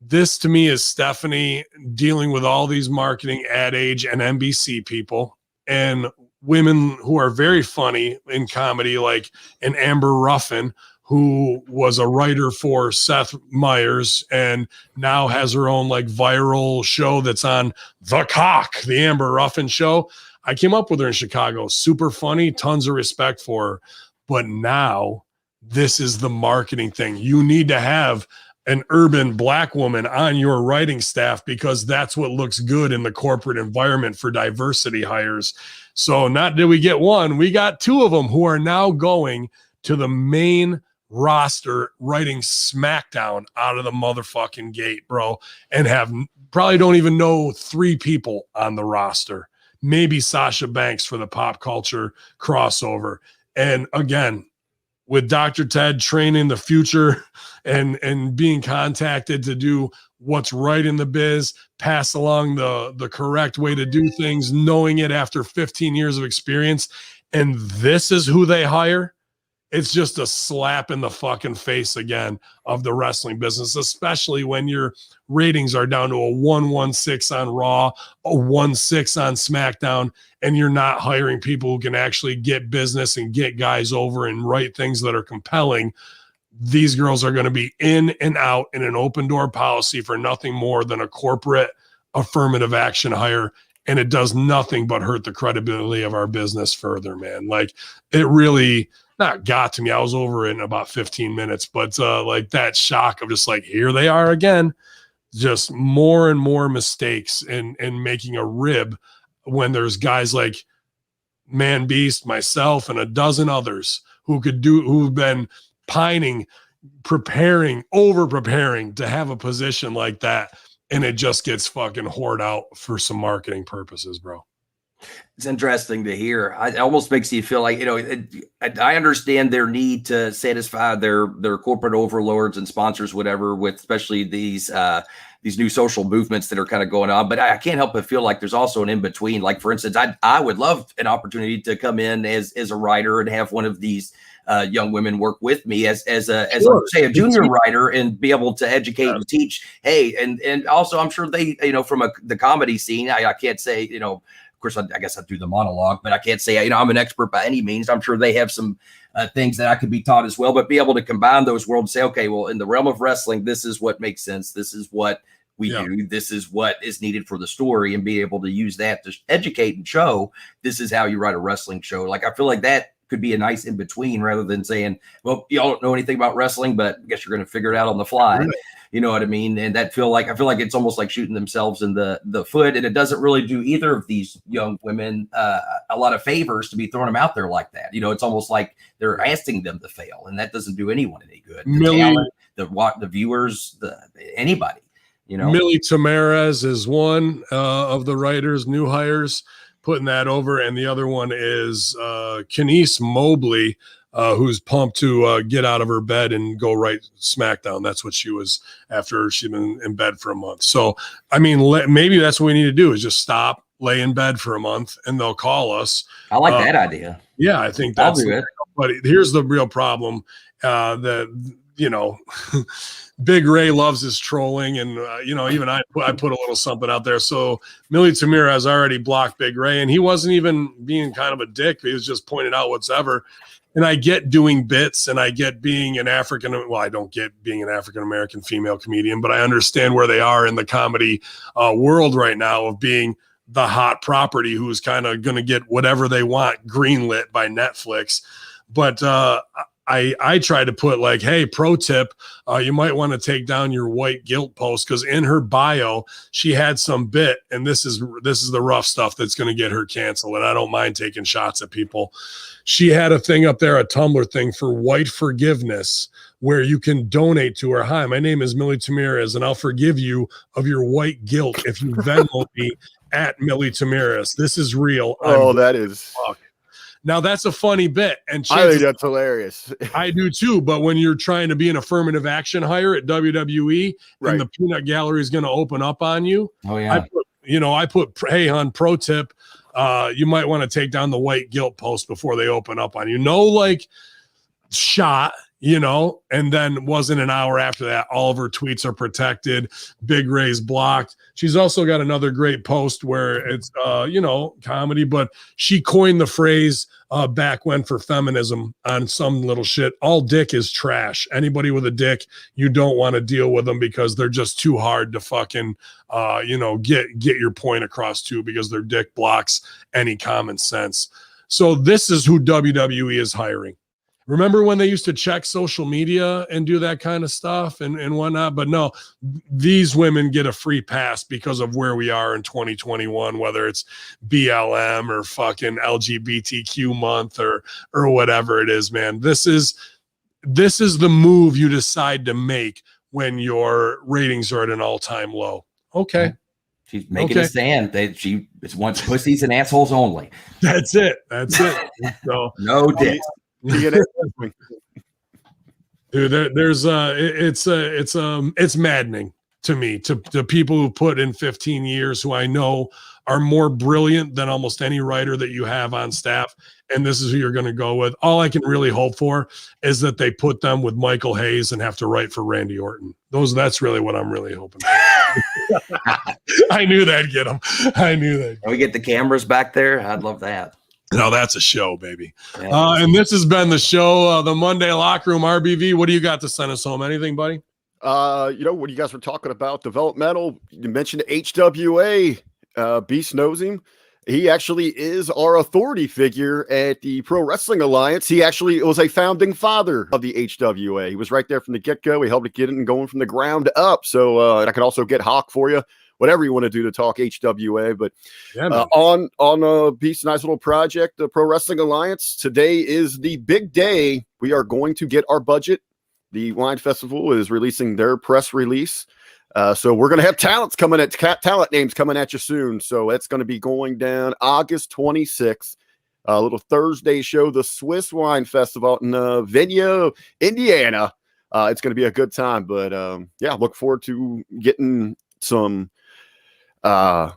this to me is Stephanie dealing with all these marketing, Ad Age, and NBC people, and women who are very funny in comedy, like an Amber Ruffin, who was a writer for Seth Meyers and now has her own like viral show that's on The Cock, the Amber Ruffin show. I came up with her in Chicago. Super funny, tons of respect for her. But now this is the marketing thing. You need to have an urban Black woman on your writing staff because that's what looks good in the corporate environment for diversity hires. So not did we get one, we got two of them who are now going to the main roster writing SmackDown out of the motherfucking gate, bro, and probably don't even know three people on the roster. Maybe Sasha Banks for the pop culture crossover. And again, with Dr. Ted training the future and being contacted to do what's right in the biz, pass along the correct way to do things, knowing it after 15 years of experience. And this is who they hire. It's just a slap in the fucking face again of the wrestling business, especially when your ratings are down to a 116 on Raw, a 1.6 on SmackDown, and you're not hiring people who can actually get business and get guys over and write things that are compelling. These girls are going to be in and out in an open door policy for nothing more than a corporate affirmative action hire. And it does nothing but hurt the credibility of our business further, man. Like, it really not got to me. I was over it in about 15 minutes, but like that shock of just like, here they are again. just more and more mistakes and making a rib when there's guys like Man Beast, myself, and a dozen others who've been pining, over preparing to have a position like that. And it just gets fucking hoard out for some marketing purposes, bro. It's interesting to hear. It almost makes you feel like, I understand their need to satisfy their corporate overlords and sponsors, whatever, with especially these new social movements that are kind of going on. But I can't help but feel like there's also an in between. Like, for instance, I would love an opportunity to come in as a writer and have one of these young women work with me as say a junior writer and be able to educate and teach. Hey, and also I'm sure they, from the comedy scene, I can't say, of course, I guess I do the monologue, but I can't say, I'm an expert by any means. I'm sure they have some things that I could be taught as well, but be able to combine those worlds and say, okay, well, in the realm of wrestling, this is what makes sense. This is what we do. This is what is needed for the story, and be able to use that to educate and show this is how you write a wrestling show. Like, I feel like that could be a nice in between, rather than saying, well, y'all don't know anything about wrestling, but I guess you're going to figure it out on the fly. Right. You know what I mean? And I feel like it's almost like shooting themselves in the foot. And it doesn't really do either of these young women a lot of favors to be throwing them out there like that. It's almost like they're asking them to fail, and that doesn't do anyone any good. The talent, the viewers, anybody. Millie Tamarez is one of the writers, new hires, putting that over. And the other one is Kenise Mobley, who's pumped to get out of her bed and go right SmackDown. That's what she was after she'd been in bed for a month. So, I mean, maybe that's what we need to do, is just stop, lay in bed for a month, and they'll call us. I like that idea. Yeah, I think that's it. But here's the real problem Big Ray loves his trolling, and even I put a little something out there. So Millie Tamir has already blocked Big Ray, and he wasn't even being kind of a dick. He was just pointing out whatever. And I get doing bits, and I get being an I don't get being an African-American female comedian, but I understand where they are in the comedy world right now of being the hot property who's kind of going to get whatever they want greenlit by Netflix. But I try to put like, hey, pro tip, you might want to take down your white guilt post, because in her bio she had some bit, and this is the rough stuff that's going to get her canceled. And I don't mind taking shots at people. She had a thing up there, a Tumblr thing for white forgiveness, where you can donate to her. Hi, my name is Millie Tamirez, and I'll forgive you of your white guilt if you Venmo me at Millie Tamirez. This is real. That is. Fuck. Now, that's a funny bit, and I think that's hilarious. I do too, but when you're trying to be an affirmative action hire at WWE, right, and the peanut gallery is going to open up on you, I put, hey, on pro tip, you might want to take down the white guilt post before they open up on you. No, like, shot, and then wasn't an hour after that, all of her tweets are protected. Big Ray's blocked. She's also got another great post where it's, comedy, but she coined the phrase back when for feminism on some little shit. All dick is trash. Anybody with a dick, you don't want to deal with them because they're just too hard to fucking, get your point across to, because their dick blocks any common sense. So this is who WWE is hiring. Remember when they used to check social media and do that kind of stuff and whatnot? But no, these women get a free pass because of where we are in 2021, whether it's BLM or fucking LGBTQ month or whatever it is, man. This is the move you decide to make when your ratings are at an all-time low. Okay. She's making a stand. She wants pussies and assholes only. That's it. So, no dick. Dude, it's maddening to me, to people who put in 15 years, who I know are more brilliant than almost any writer that you have on staff, and this is who you're going to go with. All I can really hope for is that they put them with Michael Hayes and have to write for Randy Orton. That's really what I'm really hoping for. I knew that'd get them. Can we get the cameras back there? I'd love that. No, that's a show, baby. And this has been the show, the Monday Locker Room. RBV, what do you got to send us home? Anything, buddy? What you guys were talking about, developmental. You mentioned HWA. Beast knows him. He actually is our authority figure at the Pro Wrestling Alliance. He actually was a founding father of the HWA. He was right there from the get-go. He helped get it and going from the ground up. So and I could also get Hawk for you, whatever you want to do to talk HWA. But on a piece, nice little project, the Pro Wrestling Alliance. Today is the big day. We are going to get our budget. The Wine Festival is releasing their press release. So we're going to have talent names coming at you soon. So it's going to be going down August 26th, a little Thursday show, the Swiss Wine Festival in Vineyard, Indiana. It's going to be a good time, but yeah, look forward to getting some, I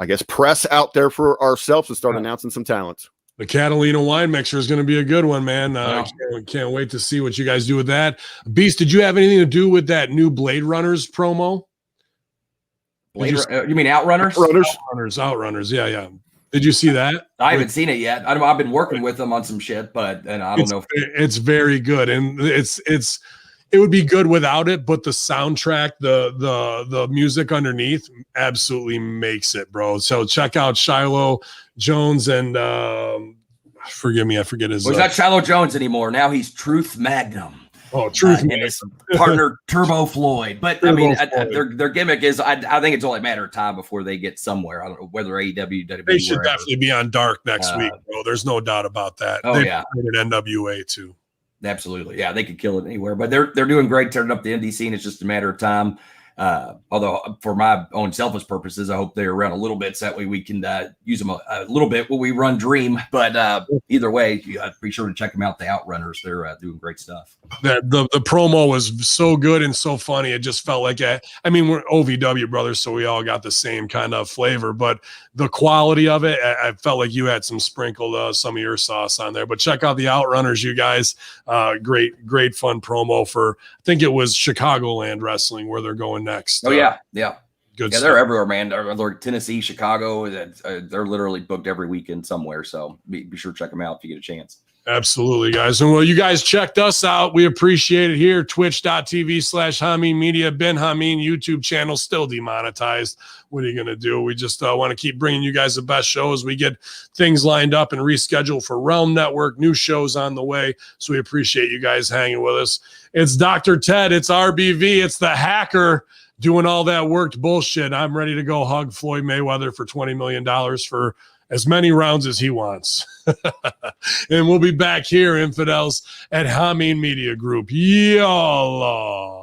guess, press out there for ourselves to start announcing some talents. The Catalina wine mixer is going to be a good one, man. Can't wait to see what you guys do with that. Beast, did you have anything to do with that new Blade Runners promo? You mean Outrunners? Outrunners. Yeah. Did you see that? I haven't seen it yet. I've been working with them on some shit, but I don't know. It's very good, and it would be good without it, but the soundtrack, the music underneath absolutely makes it, bro. So check out Shiloh Jones and forgive me, I forget his. Well, he's not Shiloh Jones anymore. Now he's Truth Magnum. Oh, Truth and his partner Turbo Floyd. But I mean, their gimmick is I think it's only a matter of time before they get somewhere. I don't know whether AEW, WWE, they should definitely be on Dark next week, bro. There's no doubt about that. Oh, They've yeah. at NWA too. Absolutely. Yeah, they could kill it anywhere, but they're doing great turning up the indie scene. It's just a matter of time. Although for my own selfish purposes, I hope they're around a little bit so that way we can use them a little bit when we run Dream. But either way, be sure to check them out. The Outrunners, they're doing great stuff. The promo was so good and so funny. It just felt like we're OVW brothers, so we all got the same kind of flavor. But the quality of it, I felt like you had sprinkled some of your sauce on there. But check out the Outrunners, you guys. Great fun promo for, I think it was Chicagoland Wrestling where they're going next. Oh yeah. Good. Yeah, they're everywhere, man. They're Tennessee, Chicago. They're literally booked every weekend somewhere. So be sure to check them out if you get a chance. Absolutely, guys. And well, you guys checked us out. We appreciate it here. Twitch.tv/Hamin Media. Ben Hamin YouTube channel still demonetized. What are you going to do? We just want to keep bringing you guys the best shows. We get things lined up and rescheduled for Realm Network. New shows on the way. So we appreciate you guys hanging with us. It's Dr. Ted. It's RBV. It's the hacker doing all that worked bullshit. I'm ready to go hug Floyd Mayweather for $20 million for as many rounds as he wants. And we'll be back here, infidels, at Hamin Media Group. Yalla.